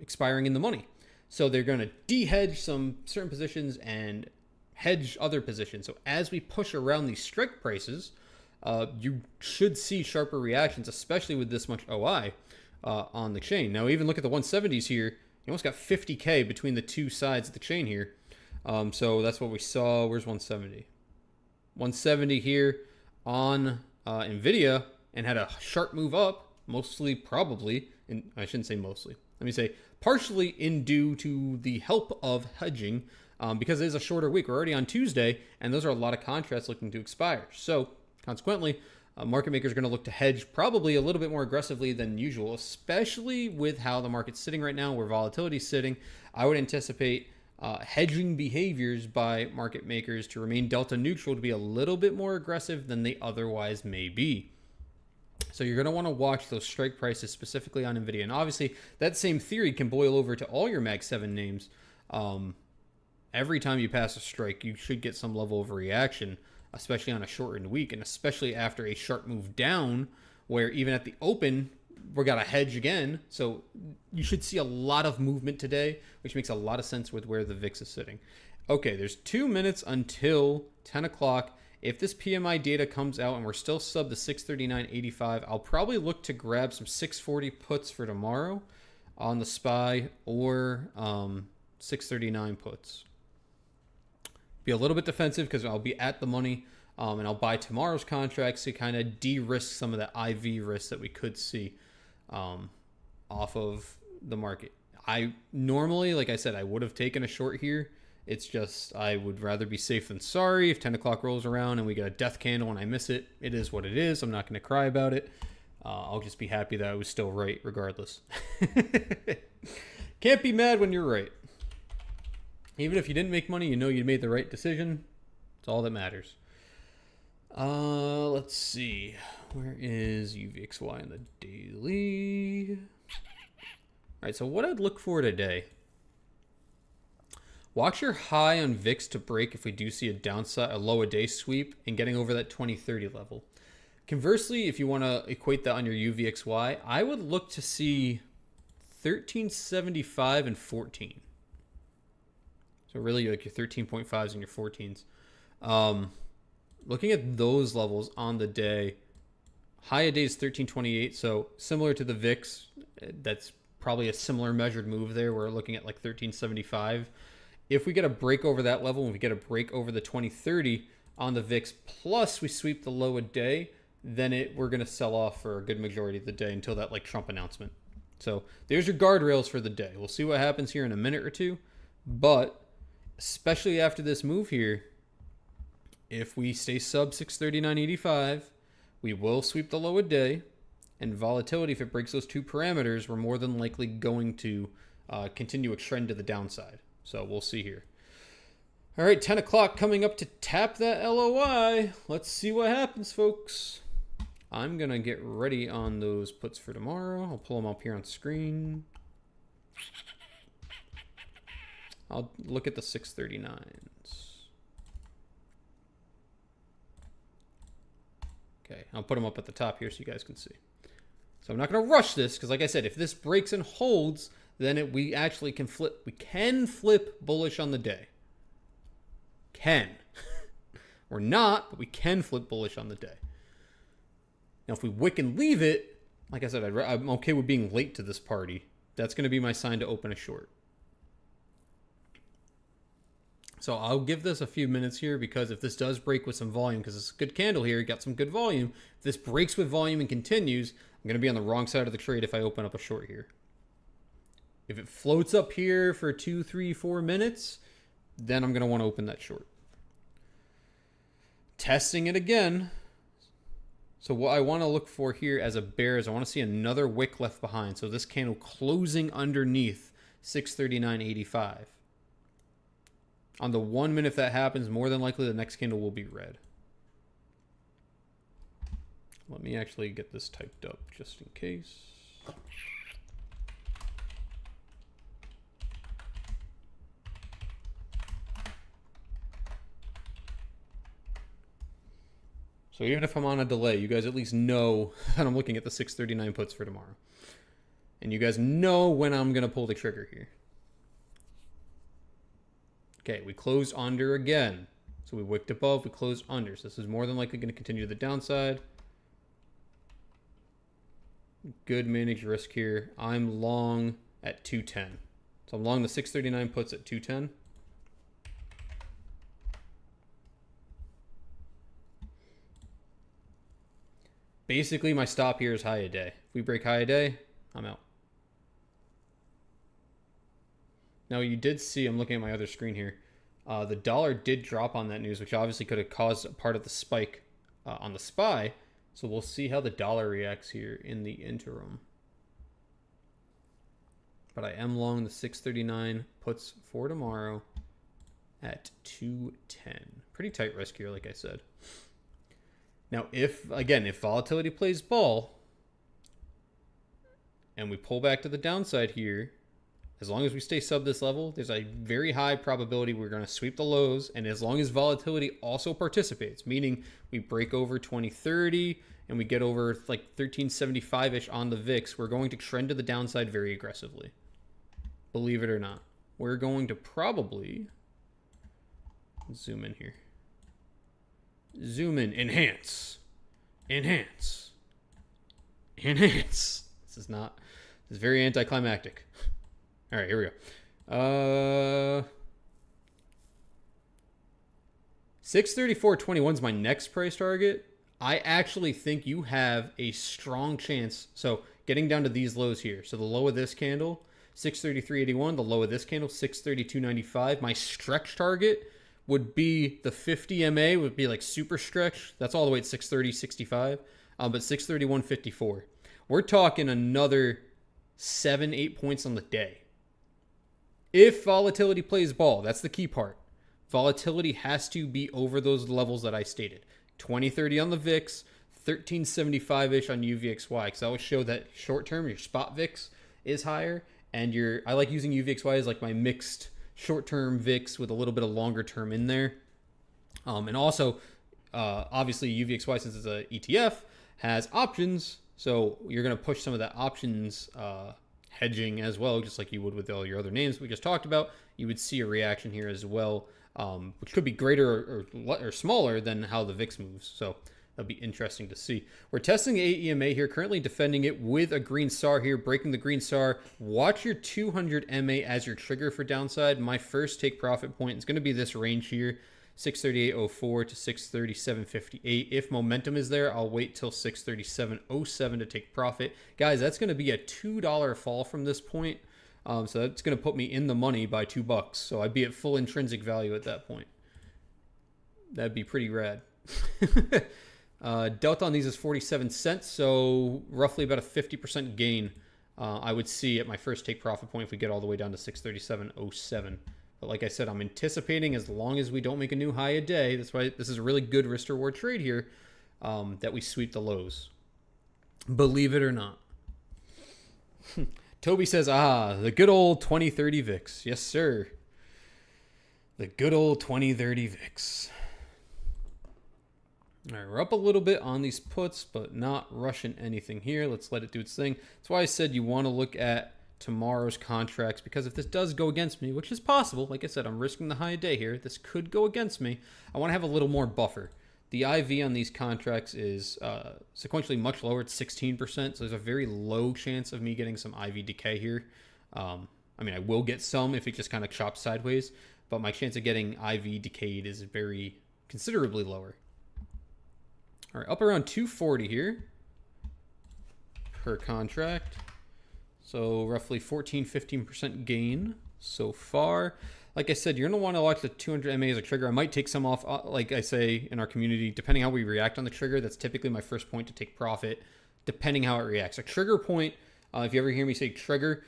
expiring in the money. So they're going to de-hedge some certain positions and hedge other positions. So as we push around these strike prices, you should see sharper reactions, especially with this much OI on the chain. Now, even look at the 170s here. You almost got 50K between the two sides of the chain here. So that's what we saw. Where's 170? 170 here on NVIDIA, and had a sharp move up, mostly probably, and I shouldn't say mostly. Let me say partially in due to the help of hedging, because it is a shorter week. We're already on Tuesday, and those are a lot of contracts looking to expire. So consequently, market makers are going to look to hedge probably a little bit more aggressively than usual, especially with how the market's sitting right now, where volatility is sitting. I would anticipate hedging behaviors by market makers to remain delta neutral, to be a little bit more aggressive than they otherwise may be. So you're going to want to watch those strike prices specifically on NVIDIA. And obviously, that same theory can boil over to all your Mag 7 names. Every time you pass a strike, you should get some level of reaction, especially on a shortened week, and especially after a sharp move down, where even at the open, we got a hedge again. So you should see a lot of movement today, which makes a lot of sense with where the VIX is sitting. Okay, there's 2 minutes until 10 o'clock. If this PMI data comes out and we're still sub the 639.85, I'll probably look to grab some 640 puts for tomorrow on the SPY, or 639 puts. Be a little bit defensive because I'll be at the money, and I'll buy tomorrow's contracts to kind of de-risk some of the IV risk that we could see off of the market. I normally, like I said, I would have taken a short here. It's just I would rather be safe than sorry. If 10 o'clock rolls around and we get a death candle and I miss it, it is what it is. I'm not going to cry about it. I'll just be happy that I was still right regardless. Can't be mad when you're right. Even if you didn't make money, you know you made the right decision. It's all that matters. Let's see. Where is UVXY in the daily? All right, so what I'd look for today. Watch your high on VIX to break if we do see a low a day sweep and getting over that 2030 level. Conversely, if you want to equate that on your UVXY, I would look to see 1375 and 14. So really like your 13.5s and your 14s. Looking at those levels on the day, high a day is 1328. So similar to the VIX, that's probably a similar measured move there. We're looking at like 1375. If we get a break over that level, and we get a break over the 2030 on the VIX, plus we sweep the low a day, then we're going to sell off for a good majority of the day until that like Trump announcement. So there's your guardrails for the day. We'll see what happens here in a minute or two. But especially after this move here, if we stay sub 639.85, we will sweep the low a day. And volatility, if it breaks those two parameters, we're more than likely going to continue a trend to the downside. So we'll see here. All right, 10 o'clock coming up to tap that LOI. Let's see what happens, folks. I'm going to get ready on those puts for tomorrow. I'll pull them up here on screen. I'll look at the 639s. Okay, I'll put them up at the top here so you guys can see. So I'm not going to rush this because, like I said, if this breaks and holds, then we actually can flip. We can flip bullish on the day. Can. We're not, but we can flip bullish on the day. Now, if we wick and leave it, like I said, I'm okay with being late to this party. That's going to be my sign to open a short. So I'll give this a few minutes here, because if this does break with some volume, because it's a good candle here, you got some good volume. If this breaks with volume and continues, I'm going to be on the wrong side of the trade if I open up a short here. If it floats up here for 2, 3, 4 minutes, then I'm going to want to open that short. Testing it again. So what I want to look for here as a bear is I want to see another wick left behind. So this candle closing underneath 639.85. On the 1 minute, if that happens, more than likely the next candle will be red. Let me actually get this typed up just in case. So even if I'm on a delay, you guys at least know that I'm looking at the 639 puts for tomorrow. And you guys know when I'm going to pull the trigger here. Okay, we closed under again. So we wicked above, we closed under. So this is more than likely going to continue to the downside. Good managed risk here. I'm long at 210. So I'm long the 639 puts at 210. Basically, my stop here is high a day. If we break high a day, I'm out. Now, you did see, I'm looking at my other screen here, the dollar did drop on that news, which obviously could have caused a part of the spike on the SPY. So we'll see how the dollar reacts here in the interim. But I am long the 639 puts for tomorrow at 210. Pretty tight risk here, like I said. Now, if volatility plays ball and we pull back to the downside here, as long as we stay sub this level, there's a very high probability we're going to sweep the lows. And as long as volatility also participates, meaning we break over 2030 and we get over like 1375-ish on the VIX, we're going to trend to the downside very aggressively. Believe it or not. We're going to probably zoom in here. Zoom in, enhance, enhance, enhance. This is very anticlimactic. All right, here we go. 634.21 is my next price target. I actually think you have a strong chance. So getting down to these lows here. So the low of this candle, 633.81. The low of this candle, 632.95. My stretch target would be the 50 MA, would be like super stretch. That's all the way at 630.65, but 631.54. We're talking another 7-8 points on the day. If volatility plays ball, that's the key part. Volatility has to be over those levels that I stated. 2030 on the VIX, 1375-ish on UVXY, because that will show that short term, your spot VIX is higher, and I like using UVXY as like my mixed short-term VIX with a little bit of longer term in there. And also, obviously, UVXY, since it's an ETF, has options. So you're going to push some of that options hedging as well, just like you would with all your other names we just talked about. You would see a reaction here as well, which could be greater or smaller than how the VIX moves. So that'll be interesting to see. We're testing the AEMA here, currently defending it with a green SAR here, breaking the green SAR. Watch your 200 MA as your trigger for downside. My first take profit point is going to be this range here, 638.04 to 637.58. If momentum is there, I'll wait till 637.07 to take profit. Guys, that's going to be a $2 fall from this point. So that's going to put me in the money by $2. So I'd be at full intrinsic value at that point. That'd be pretty rad. Delta on these is 47 cents, so roughly about a 50% gain I would see at my first take profit point if we get all the way down to 637.07. But like I said, I'm anticipating as long as we don't make a new high a day, that's why this is a really good risk to reward trade here, that we sweep the lows. Believe it or not. Toby says, the good old 2030 VIX. Yes, sir. The good old 2030 VIX. All right, we're up a little bit on these puts, but not rushing anything here. Let's let it do its thing. That's why I said you want to look at tomorrow's contracts, because if this does go against me, which is possible, like I said, I'm risking the high day here. This could go against me. I want to have a little more buffer. The IV on these contracts is sequentially much lower. It's 16%, so there's a very low chance of me getting some IV decay here. I mean, I will get some if it just kind of chops sideways, but my chance of getting IV decayed is very considerably lower. All right, up around 240 here per contract. So roughly 14-15% gain so far. Like I said, you're going to want to watch the 200 MA as a trigger. I might take some off, like I say in our community, depending how we react on the trigger. That's typically my first point to take profit, depending how it reacts. A trigger point, if you ever hear me say trigger,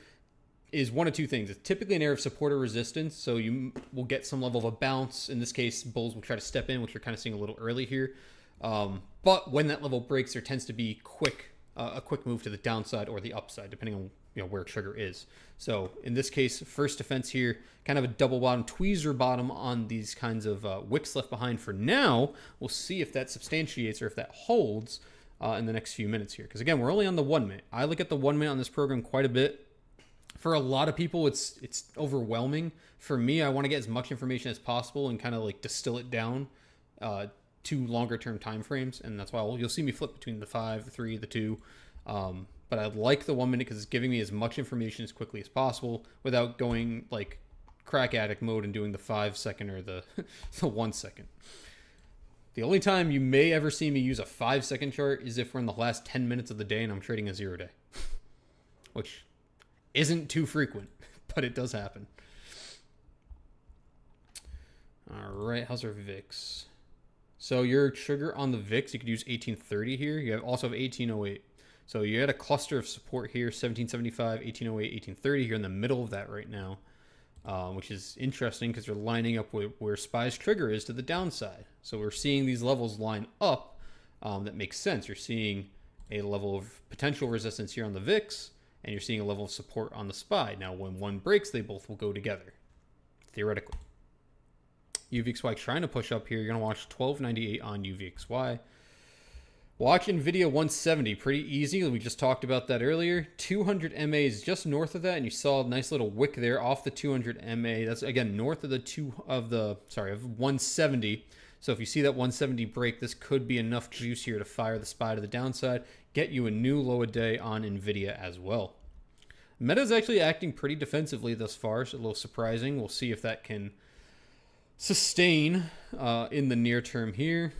is one of two things. It's typically an area of support or resistance, so you will get some level of a bounce. In this case, bulls will try to step in, which you're kind of seeing a little early here. But when that level breaks, there tends to be a quick move to the downside or the upside, depending on where trigger is. So in this case, first defense here, kind of a double bottom, tweezer bottom on these kinds of wicks left behind for now. We'll see if that substantiates or if that holds in the next few minutes here. Because again, we're only on the 1 minute. I look at the 1 minute on this program quite a bit. For a lot of people, it's overwhelming. For me, I want to get as much information as possible and kind of like distill it down to longer term time frames, and that's why you'll see me flip between the 5, the 3, the 2. But I like the 1 minute because it's giving me as much information as quickly as possible without going like crack addict mode and doing the 5 second or the 1 second. The only time you may ever see me use a 5 second chart is if we're in the last 10 minutes of the day and I'm trading a 0 day, which isn't too frequent, but it does happen. All right, how's our VIX? So your trigger on the VIX, you could use 1830 here. You also have 1808. So you had a cluster of support here, 1775, 1808, 1830 here in the middle of that right now, which is interesting because they're lining up with where SPY's trigger is to the downside. So we're seeing these levels line up. That makes sense. You're seeing a level of potential resistance here on the VIX, and you're seeing a level of support on the SPY. Now, when one breaks, they both will go together, theoretically. UVXY trying to push up here. You're going to watch 1298 on UVXY. Watch NVIDIA 170, pretty easy. We just talked about that earlier. 200 MA is just north of that, and you saw a nice little wick there off the 200 MA. That's again north of the of 170. So if you see that 170 break, this could be enough juice here to fire the SPY to the downside, get you a new low a day on NVIDIA as well. Meta is actually acting pretty defensively thus far, so a little surprising. We'll see if that can sustain in the near term here.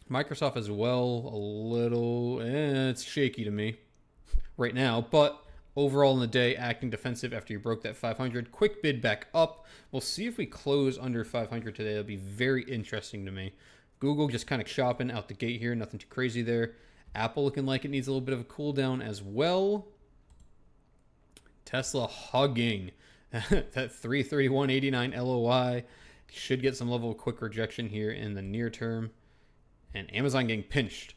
Microsoft as well, a little, it's shaky to me right now, but overall in the day, acting defensive after you broke that 500. Quick bid back up. We'll see if we close under 500 today. That'll be very interesting to me. Google just kind of chopping out the gate here, nothing too crazy there. Apple looking like it needs a little bit of a cool down as well. Tesla hugging that 331.89 LOI. Should get some level of quick rejection here in the near term. And Amazon getting pinched.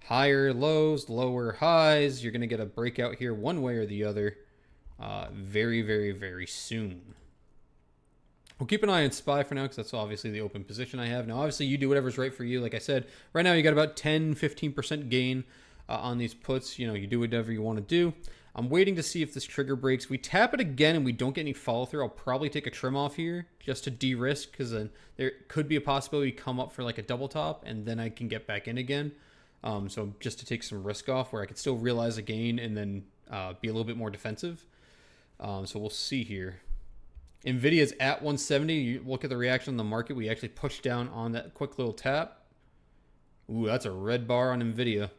Higher lows, lower highs. You're going to get a breakout here one way or the other very, very, very soon. We'll keep an eye on SPY for now because that's obviously the open position I have. Now, obviously, you do whatever's right for you. Like I said, right now you got about 10-15% gain on these puts. You do whatever you want to do. I'm waiting to see if this trigger breaks. We tap it again and we don't get any follow through. I'll probably take a trim off here just to de-risk because then there could be a possibility we come up for like a double top and then I can get back in again. So just to take some risk off where I could still realize a gain and then be a little bit more defensive. So we'll see here. NVIDIA's at 170. You look at the reaction on the market. We actually pushed down on that quick little tap. Ooh, that's a red bar on NVIDIA.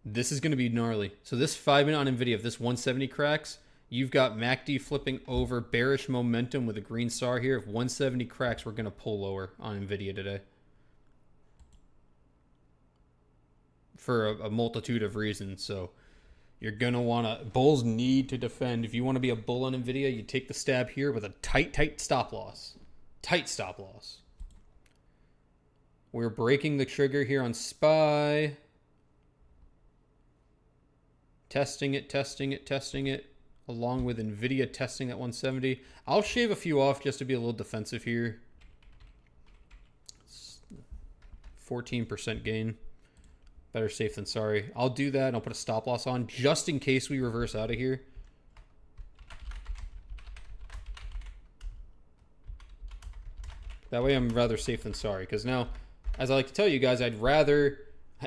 This is going to be gnarly. So this 5 minute on NVIDIA, if this 170 cracks, you've got MACD flipping over, bearish momentum with a green star here. If 170 cracks, we're going to pull lower on NVIDIA today. For a multitude of reasons. So you're going to want to, bulls need to defend. If you want to be a bull on NVIDIA, you take the stab here with a tight stop loss. Tight stop loss. We're breaking the trigger here on SPY. Testing it, along with NVIDIA testing at 170. I'll shave a few off just to be a little defensive here. 14% gain. Better safe than sorry. I'll do that and I'll put a stop loss on just in case we reverse out of here. That way I'm rather safe than sorry. Because now, as I like to tell you guys, I'd rather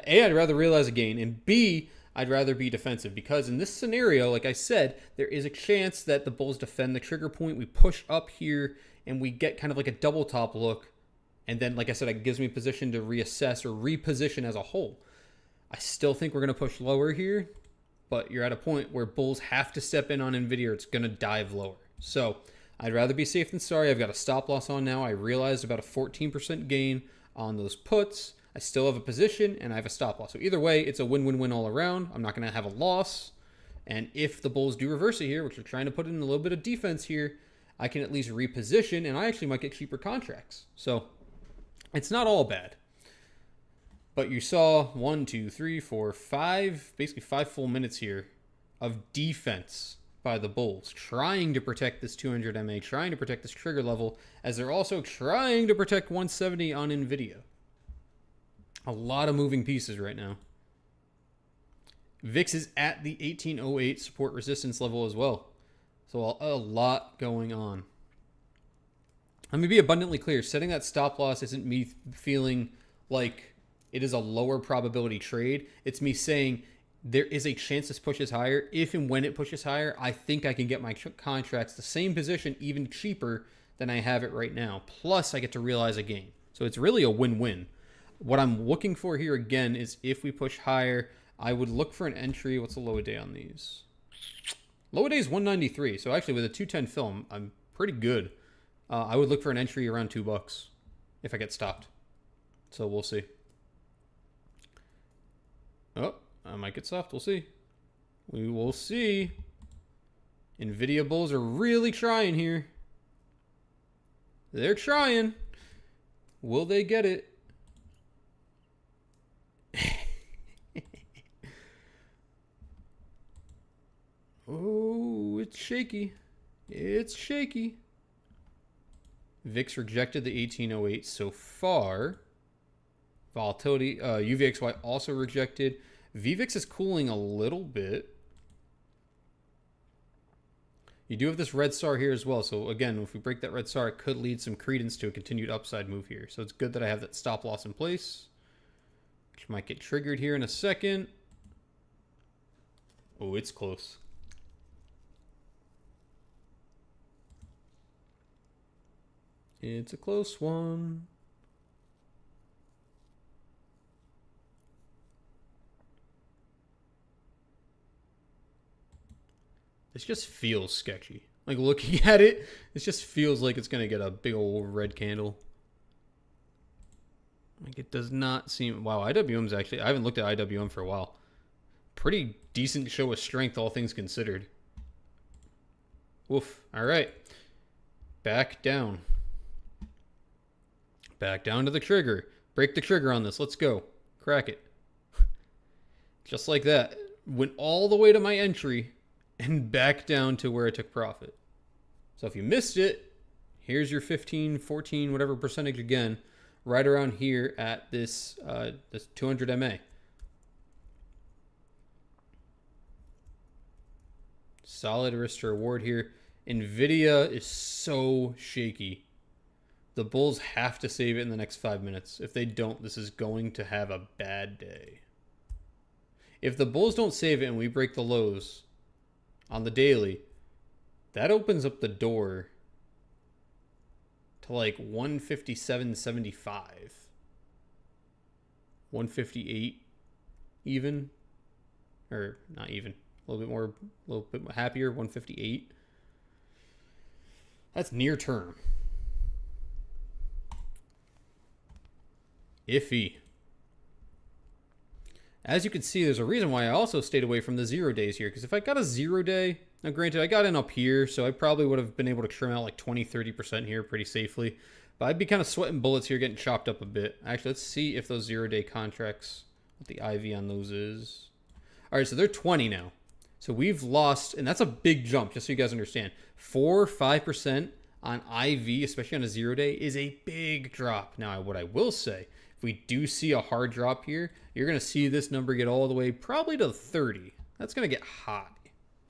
realize a gain, and B, I'd rather be defensive because in this scenario, like I said, there is a chance that the bulls defend the trigger point. We push up here and we get kind of like a double top look. And then, like I said, it gives me position to reassess or reposition as a whole. I still think we're going to push lower here, but you're at a point where bulls have to step in on NVIDIA or it's going to dive lower. So I'd rather be safe than sorry. I've got a stop loss on now. I realized about a 14% gain on those puts. I still have a position and I have a stop loss. So either way, it's a win-win-win all around. I'm not going to have a loss. And if the bulls do reverse it here, which are trying to put in a little bit of defense here, I can at least reposition and I actually might get cheaper contracts. So it's not all bad. But you saw 1, 2, 3, 4, 5, basically 5 full minutes here of defense by the bulls, trying to protect this 200 MA, trying to protect this trigger level, as they're also trying to protect 170 on NVIDIA. A lot of moving pieces right now. VIX is at the 1808 support resistance level as well. So a lot going on. Let me be abundantly clear. Setting that stop loss isn't me feeling like it is a lower probability trade. It's me saying there is a chance this pushes higher. If and when it pushes higher, I think I can get my contracts the same position, even cheaper than I have it right now. Plus, I get to realize a gain. So it's really a win-win. What I'm looking for here again is if we push higher, I would look for an entry. What's the low day on these? Low day is 193. So actually with a 210 film, I'm pretty good. I would look for an entry around $2 if I get stopped. So we'll see. Oh, I might get soft. We'll see. We will see. NVIDIA bulls are really trying here. They're trying. Will they get it? Oh, it's shaky. It's shaky. VIX rejected the 1808 so far. Volatility, UVXY also rejected. VVIX is cooling a little bit. You do have this red star here as well. So again, if we break that red star, it could lead some credence to a continued upside move here. So it's good that I have that stop loss in place, which might get triggered here in a second. Oh, it's close. It's a close one. This just feels sketchy. Like looking at it, this just feels like it's going to get a big old red candle. Like it does not seem... Wow, IWM's actually... I haven't looked at IWM for a while. Pretty decent show of strength, all things considered. Woof. All right. Back down. Back down to the trigger. Break the trigger on this. Let's go. Crack it. Just like that. Went all the way to my entry and back down to where I took profit. So if you missed it, here's your 15, 14, whatever percentage again, right around here at this this 200 MA. Solid risk to reward here. NVIDIA is so shaky. The bulls have to save it in the next 5 minutes. If they don't, this is going to have a bad day. If the bulls don't save it and we break the lows on the daily, that opens up the door to like 157.75, 158 even, or not even, a little bit more happier, 158. That's near term. Iffy. As you can see, there's a reason why I also stayed away from the 0 days here. Because if I got a 0 day, now granted, I got in up here, so I probably would have been able to trim out like 20-30% here pretty safely. But I'd be kind of sweating bullets here, getting chopped up a bit. Actually, let's see if those 0 day contracts, what the IV on those is. All right, so they're 20 now. So we've lost, and that's a big jump, just so you guys understand. 4-5% on IV, especially on a 0 day, is a big drop. Now, what I will say, if we do see a hard drop here, you're going to see this number get all the way probably to 30. That's going to get hot.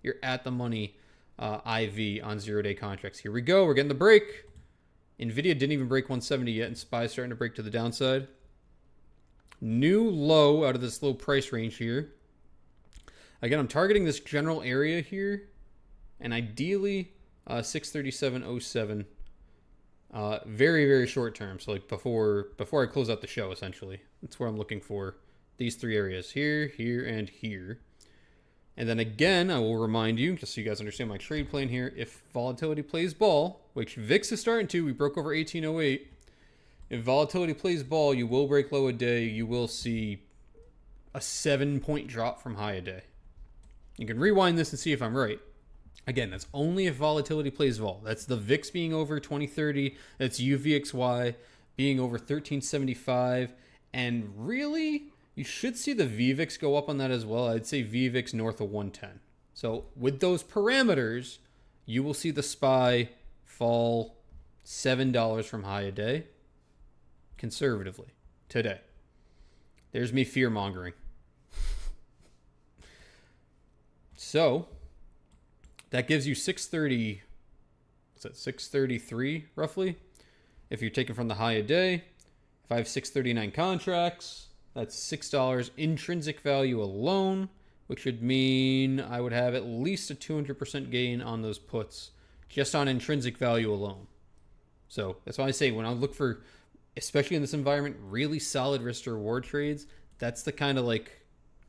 You're at the money IV on 0 day contracts. Here we go. We're getting the break. NVIDIA didn't even break 170 yet, and SPY's starting to break to the downside. New low out of this low price range here. Again, I'm targeting this general area here, and ideally 637.07. Very, very short term. So like before I close out the show, essentially. That's where I'm looking for these 3 areas. Here, here, and here. And then again, I will remind you, just so you guys understand my trade plan here, if volatility plays ball, which VIX is starting to, we broke over 1808. If volatility plays ball, you will break low a day. You will see a 7-point drop from high a day. You can rewind this and see if I'm right. Again, that's only if volatility plays vol. That's the VIX being over 2030. That's UVXY being over 1375. And really, you should see the VVIX go up on that as well. I'd say VVIX north of 110. So with those parameters, you will see the SPY fall $7 from high a day, conservatively, today. There's me fear-mongering. So that gives you 630, what's that, 633 roughly? If you're taking from the high a day, if I have 639 contracts, that's $6 intrinsic value alone, which would mean I would have at least a 200% gain on those puts just on intrinsic value alone. So that's why I say when I look for, especially in this environment, really solid risk to reward trades, that's the kind of like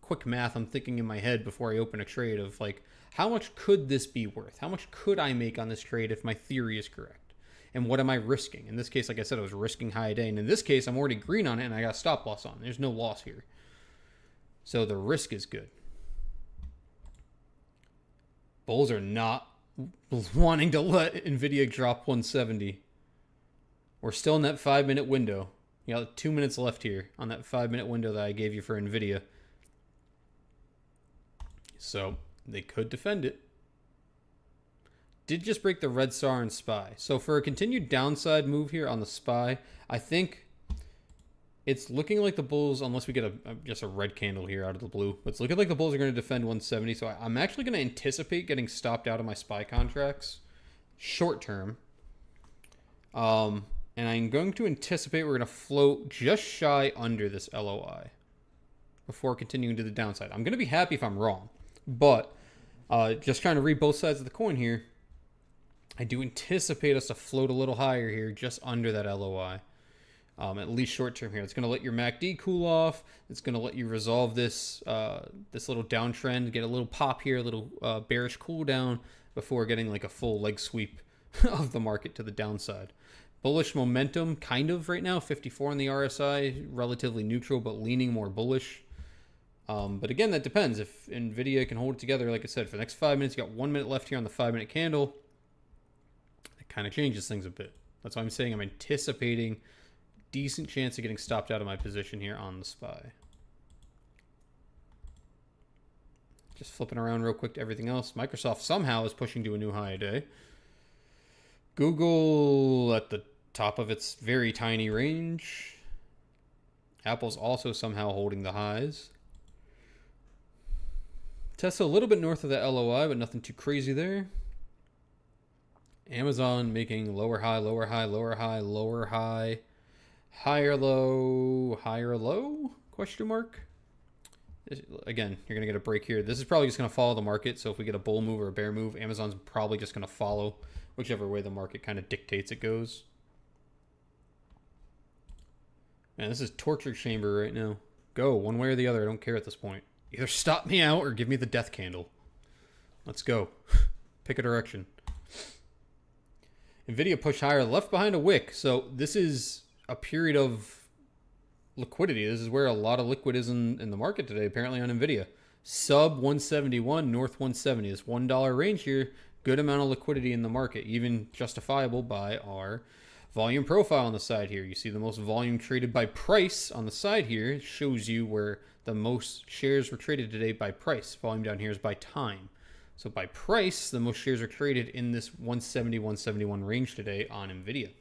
quick math I'm thinking in my head before I open a trade of like, how much could this be worth? How much could I make on this trade if my theory is correct? And what am I risking? In this case, like I said, I was risking high a day. And in this case, I'm already green on it and I got stop loss on. There's no loss here. So the risk is good. Bulls are not wanting to let NVIDIA drop 170. We're still in that 5-minute window. You got 2 minutes left here on that 5-minute window that I gave you for NVIDIA. So they could defend it. Did just break the red SAR and SPY. So for a continued downside move here on the SPY, I think it's looking like the bulls, unless we get just a red candle here out of the blue, but it's looking like the bulls are going to defend 170. So I'm actually going to anticipate getting stopped out of my SPY contracts short term. And I'm going to anticipate we're going to float just shy under this LOI before continuing to the downside. I'm going to be happy if I'm wrong, but just trying to read both sides of the coin here. I do anticipate us to float a little higher here, just under that LOI, at least short term here. It's going to let your MACD cool off. It's going to let you resolve this this little downtrend, get a little pop here, a little bearish cool down before getting like a full leg sweep of the market to the downside. Bullish momentum, kind of right now, 54 on the RSI, relatively neutral, but leaning more bullish. But again, that depends. If NVIDIA can hold it together, like I said, for the next 5 minutes, you got 1 minute left here on the 5-minute candle. Kind of changes things a bit. That's why I'm saying I'm anticipating decent chance of getting stopped out of my position here on the SPY. Just flipping around real quick to everything else. Microsoft somehow is pushing to a new high a day. Google at the top of its very tiny range. Apple's also somehow holding the highs. Tesla a little bit north of the LOI, but nothing too crazy there. Amazon making lower high, lower high, lower high, lower high, higher low, question mark. Again, you're going to get a break here. This is probably just going to follow the market. So if we get a bull move or a bear move, Amazon's probably just going to follow whichever way the market kind of dictates it goes. Man, this is torture chamber right now. Go one way or the other. I don't care at this point. Either stop me out or give me the death candle. Let's go. Pick a direction. NVIDIA pushed higher, left behind a wick. So this is a period of liquidity. This is where a lot of liquid is in the market today, apparently on NVIDIA. Sub 171, north 170. This $1 range here, good amount of liquidity in the market, even justifiable by our volume profile on the side here. You see the most volume traded by price on the side here. It shows you where the most shares were traded today by price. Volume down here is by time. So by price, the most shares are traded in this 170, 171 range today on NVIDIA.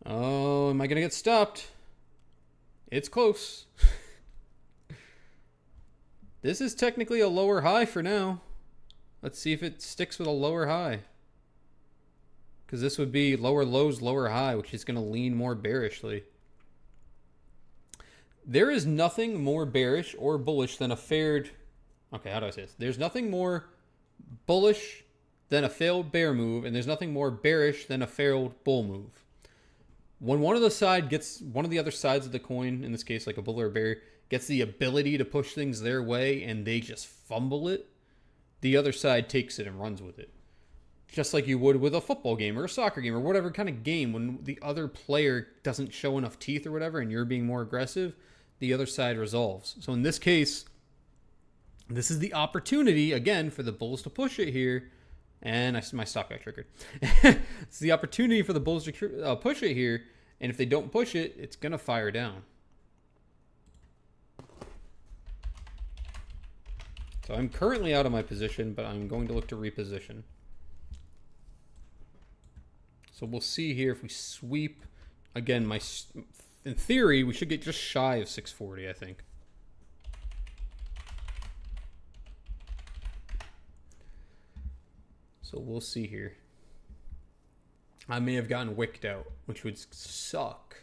Oh, am I going to get stopped? It's close. This is technically a lower high for now. Let's see if it sticks with a lower high. Because this would be lower lows, lower high, which is going to lean more bearishly. There is nothing more bearish or bullish than a failed... Okay, how do I say this? There's nothing more bullish than a failed bear move, and there's nothing more bearish than a failed bull move. When one of the other sides of the coin, in this case like a bull or a bear, gets the ability to push things their way and they just fumble it, the other side takes it and runs with it. Just like you would with a football game or a soccer game or whatever kind of game, when the other player doesn't show enough teeth or whatever and you're being more aggressive, the other side resolves. So in this case, this is the opportunity, again, for the bulls to push it here. And my stop got triggered. It's the opportunity for the bulls to push it here. And if they don't push it, it's going to fire down. So I'm currently out of my position, but I'm going to look to reposition. So we'll see here if we sweep. Again, in theory, we should get just shy of 640, I think. So we'll see here. I may have gotten wicked out, which would suck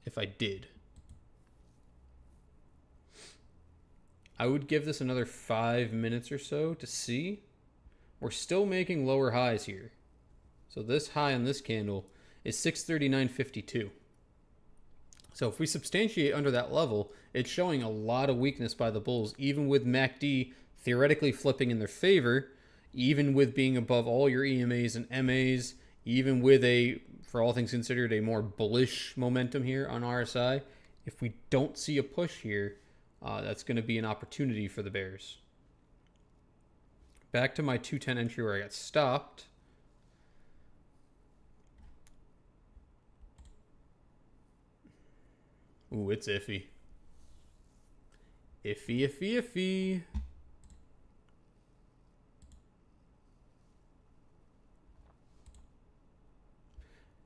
if I did. I would give this another 5 minutes or so to see. We're still making lower highs here. So this high on this candle is 639.52. So if we substantiate under that level, it's showing a lot of weakness by the bulls, even with MACD theoretically flipping in their favor, even with being above all your EMAs and MAs, even with a, for all things considered, a more bullish momentum here on RSI. If we don't see a push here, that's going to be an opportunity for the bears. Back to my 210 entry where I got stopped. Ooh, it's iffy. Iffy, iffy, iffy.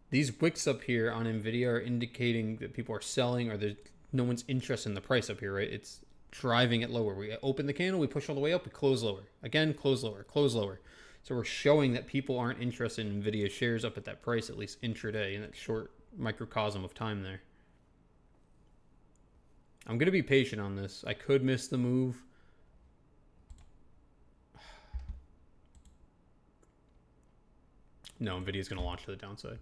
These wicks up here on NVIDIA are indicating that people are selling, or there's no one's interested in the price up here, right? It's driving it lower. We open the candle, we push all the way up, we close lower. Again, close lower, close lower. So we're showing that people aren't interested in NVIDIA shares up at that price, at least intraday, in that short microcosm of time there. I'm going to be patient on this. I could miss the move. No, NVIDIA's going to launch to the downside.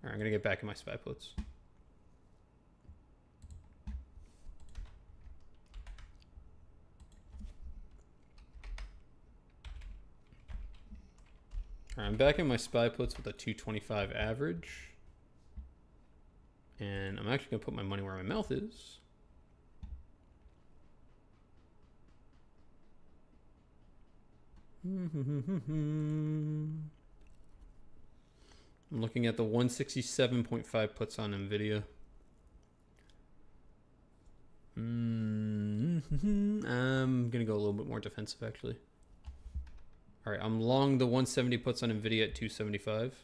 All right, I'm going to get back in my SPY puts. All right, I'm back in my SPY puts with a 225 average. And I'm actually going to put my money where my mouth is. I'm looking at the 167.5 puts on NVIDIA. I'm going to go a little bit more defensive, actually. All right, I'm long the 170 puts on NVIDIA at 275.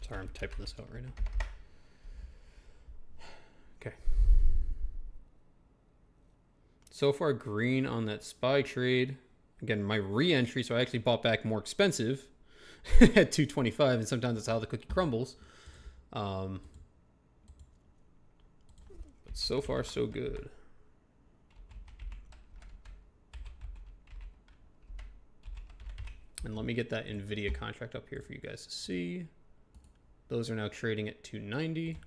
Sorry, I'm typing this out right now. Okay. So far, green on that SPY trade. Again, my re-entry, so I actually bought back more expensive at 225, and sometimes that's how the cookie crumbles. But so far, so good. And let me get that NVIDIA contract up here for you guys to see. Those are now trading at 290.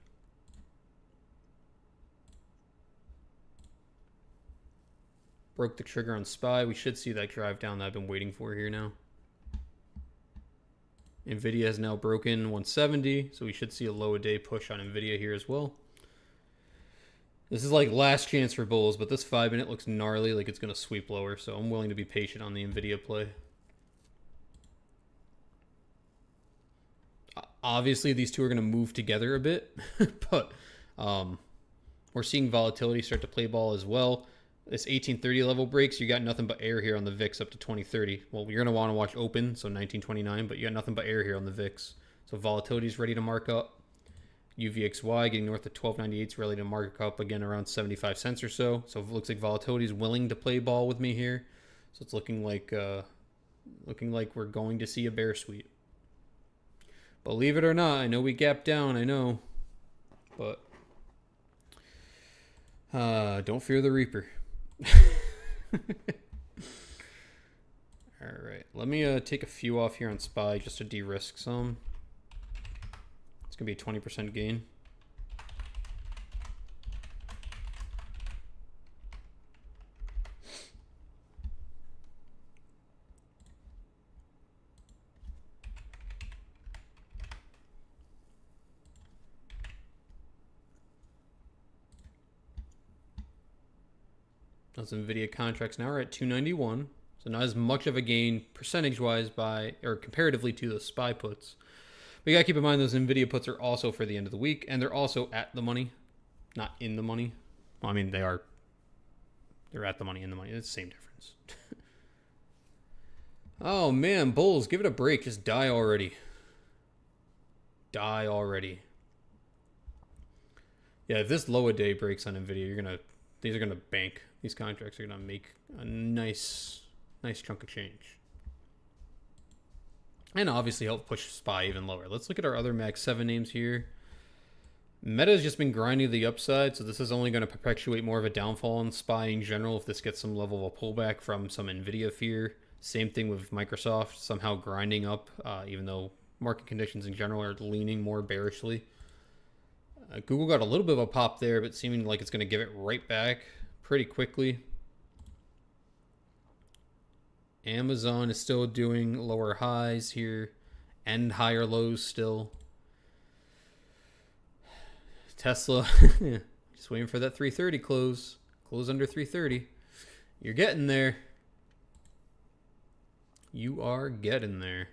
Broke the trigger on SPY. We should see that drive down that I've been waiting for here now. NVIDIA has now broken 170, so we should see a low a day push on NVIDIA here as well. This is like last chance for bulls, but this 5 minute looks gnarly, like it's going to sweep lower, so I'm willing to be patient on the NVIDIA play. Obviously, these two are going to move together a bit, but we're seeing volatility start to play ball as well. This 1830 level breaks, you got nothing but air here on the VIX up to 2030. Well, you're going to want to watch open, so 1929, but you got nothing but air here on the VIX. So volatility is ready to mark up. UVXY getting north of 1298 is ready to mark up again around 75 cents or so. So it looks like volatility is willing to play ball with me here. So it's looking like we're going to see a bear sweep. Believe it or not, I know we gapped down, I know. But don't fear the Reaper. Alright, let me take a few off here on SPY just to de-risk some. It's going to be a 20% gain. Those NVIDIA contracts now are at 291. So not as much of a gain percentage-wise or comparatively to those SPY puts. But you got to keep in mind those NVIDIA puts are also for the end of the week, and they're also at the money, not in the money. Well, I mean, they're at the money, in the money. It's the same difference. Oh, man, bulls, give it a break. Just die already. Die already. Yeah, if this low a day breaks on NVIDIA, these are gonna bank. These contracts are gonna make a nice chunk of change. And obviously help push SPY even lower. Let's look at our other Mag 7 names here. Meta has just been grinding the upside, so this is only going to perpetuate more of a downfall in SPY in general if this gets some level of a pullback from some NVIDIA fear. Same thing with Microsoft, somehow grinding up, even though market conditions in general are leaning more bearishly. Google got a little bit of a pop there, but seeming like it's going to give it right back pretty quickly. Amazon is still doing lower highs here and higher lows still. Tesla, just waiting for that 330 close. Close under 330. You're getting there. You are getting there.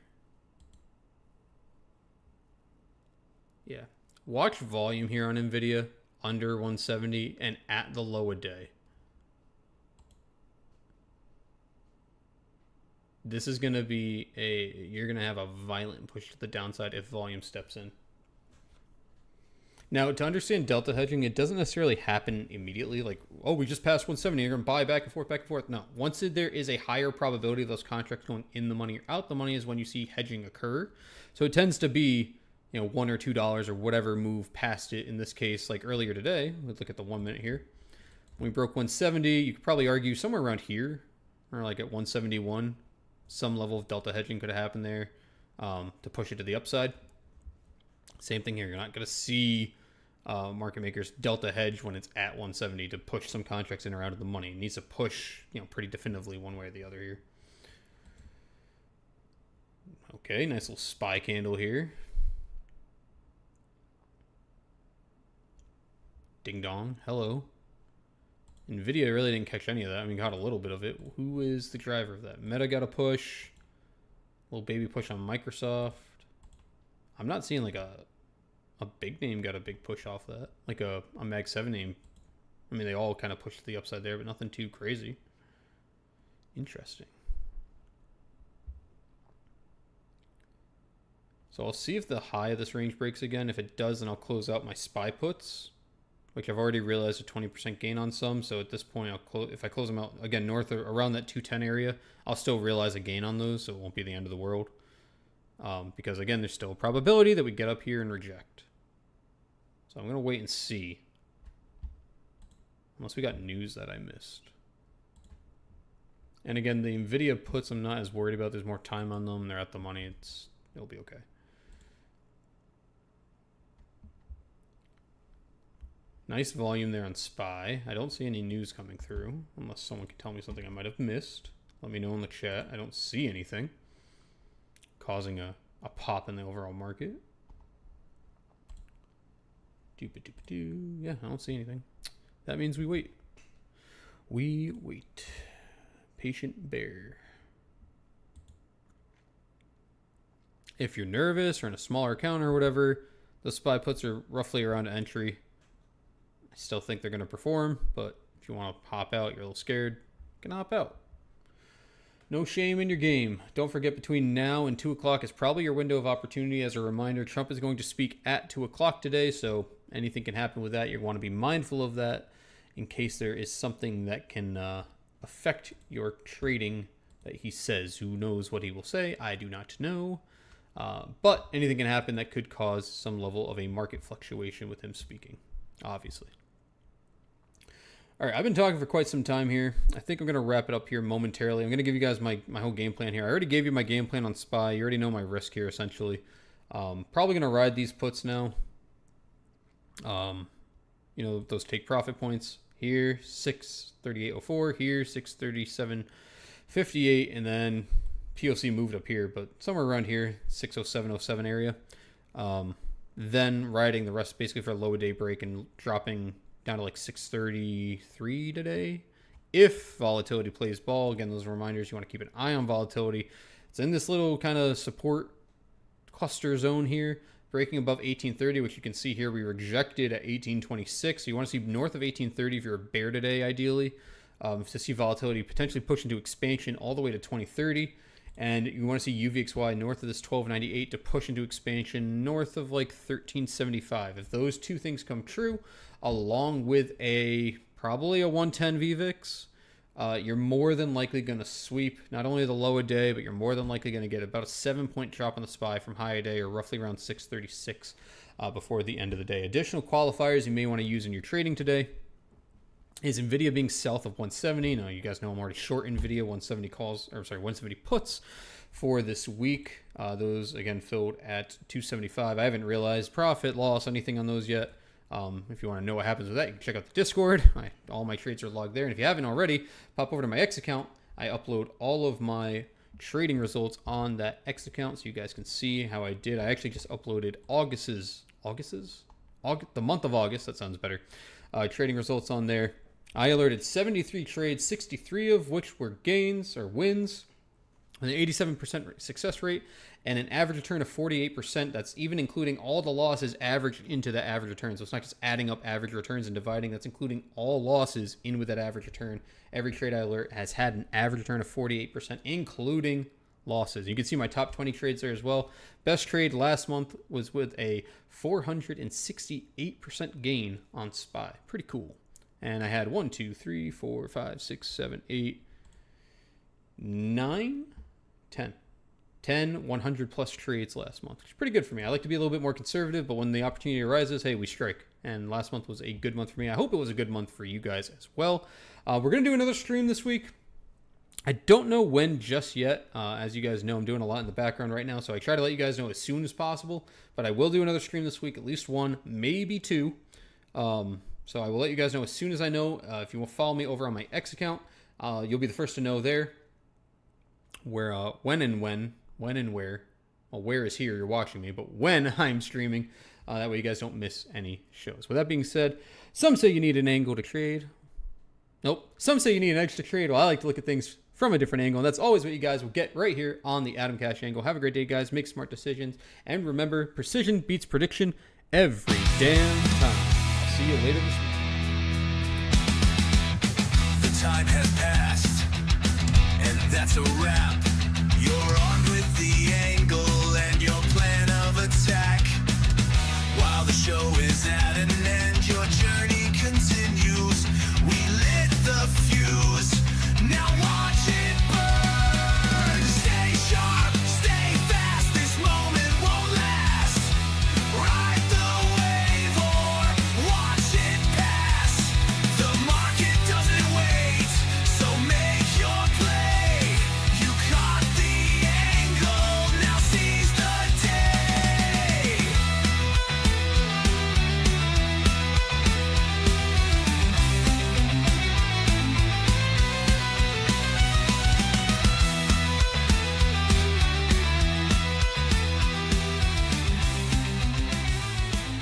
Yeah. Watch volume here on NVIDIA under 170 and at the low a day. This is going to be you're going to have a violent push to the downside if volume steps in. Now, to understand delta hedging, it doesn't necessarily happen immediately. Like, oh, we just passed 170, you're going to buy back and forth, back and forth. No, once there is a higher probability of those contracts going in the money or out the money is when you see hedging occur. So it tends to be, $1 or $2 or whatever move past it. In this case, like earlier today, let's look at the 1 minute here. When we broke 170, you could probably argue somewhere around here, or like at 171. Some level of delta hedging could have happened there to push it to the upside. Same thing here. You're not going to see market makers delta hedge when it's at 170 to push some contracts in or out of the money. It needs to push, pretty definitively one way or the other here. Okay, nice little SPY candle here. Ding dong. Hello. NVIDIA really didn't catch any of that. I mean, got a little bit of it. Who is the driver of that? Meta got a push. Little baby push on Microsoft. I'm not seeing like a big name got a big push off that. Like a Mag 7 name. I mean, they all kind of pushed to the upside there, but nothing too crazy. Interesting. So I'll see if the high of this range breaks again. If it does, then I'll close out my SPY puts, which I've already realized a 20% gain on some. So at this point, if I close them out again north or around that 210 area, I'll still realize a gain on those, so it won't be the end of the world. Because again, there's still a probability that we get up here and reject. So I'm going to wait and see. Unless we got news that I missed. And again, the NVIDIA puts I'm not as worried about. There's more time on them. They're at the money. It'll be okay. Nice volume there on SPY. I don't see any news coming through. Unless someone can tell me something I might have missed. Let me know in the chat. I don't see anything causing a pop in the overall market. Yeah, I don't see anything. That means we wait. We wait. Patient bear. If you're nervous or in a smaller account or whatever, the SPY puts are roughly around entry. I still think they're going to perform, but if you want to hop out, you're a little scared, you can hop out. No shame in your game. Don't forget, between now and 2 o'clock is probably your window of opportunity. As a reminder, Trump is going to speak at 2 o'clock today, so anything can happen with that. You want to be mindful of that in case there is something that can affect your trading that he says. Who knows what he will say? I do not know. But anything can happen that could cause some level of a market fluctuation with him speaking, obviously. All right, I've been talking for quite some time here. I think I'm going to wrap it up here momentarily. I'm going to give you guys my whole game plan here. I already gave you my game plan on SPY. You already know my risk here, essentially. Probably going to ride these puts now. Those take profit points. Here, 638.04. Here, 637.58. And then POC moved up here, but somewhere around here, 607.07 area. Then riding the rest basically for a low day break and dropping down to like 633 today if volatility plays ball. Again, those reminders, you want to keep an eye on volatility. It's in this little kind of support cluster zone here, breaking above 1830, which you can see here we rejected at 1826. So you want to see north of 1830 if you're a bear today, ideally, to see volatility potentially push into expansion all the way to 2030. And you want to see UVXY north of this 1298 to push into expansion north of like 1375. If those two things come true, along with probably a 110 VVIX, you're more than likely going to sweep not only the low a day, but you're more than likely going to get about a 7-point drop on the SPY from high a day, or roughly around 636 before the end of the day. Additional qualifiers you may want to use in your trading today is NVIDIA being south of 170. Now, you guys know I'm already short NVIDIA, 170 puts for this week. Those, again, filled at 275. I haven't realized profit, loss, anything on those yet. If you want to know what happens with that, you can check out the Discord. All my trades are logged there. And if you haven't already, pop over to my X account. I upload all of my trading results on that X account so you guys can see how I did. I actually just uploaded the month of August. That sounds better. Trading results on there. I alerted 73 trades, 63 of which were gains or wins, an 87% success rate, and an average return of 48%. That's even including all the losses averaged into the average return. So it's not just adding up average returns and dividing. That's including all losses in with that average return. Every trade I alert has had an average return of 48%, including losses. You can see my top 20 trades there as well. Best trade last month was with a 468% gain on SPY. Pretty cool. And I had 1, 2, 3, 4, 5, 6, 7, 8, 9, 10 100 plus trades last month, which is pretty good for me. I like to be a little bit more conservative, but when the opportunity arises, hey, we strike. And last month was a good month for me. I hope it was a good month for you guys as well. We're going to do another stream this week. I don't know when just yet. As you guys know, I'm doing a lot in the background right now, so I try to let you guys know as soon as possible. But I will do another stream this week, at least one, maybe two. So I will let you guys know as soon as I know. If you will follow me over on my X account, you'll be the first to know there where, when and where. Well, where is here, you're watching me, but when I'm streaming. That way you guys don't miss any shows. With that being said, some say you need an angle to trade. Nope. Some say you need an edge to trade. Well, I like to look at things from a different angle, and that's always what you guys will get right here on the Atomcash angle. Have a great day, guys. Make smart decisions. And remember, precision beats prediction every damn time. See you later this week. The time has passed, and that's a wrap. You're on with the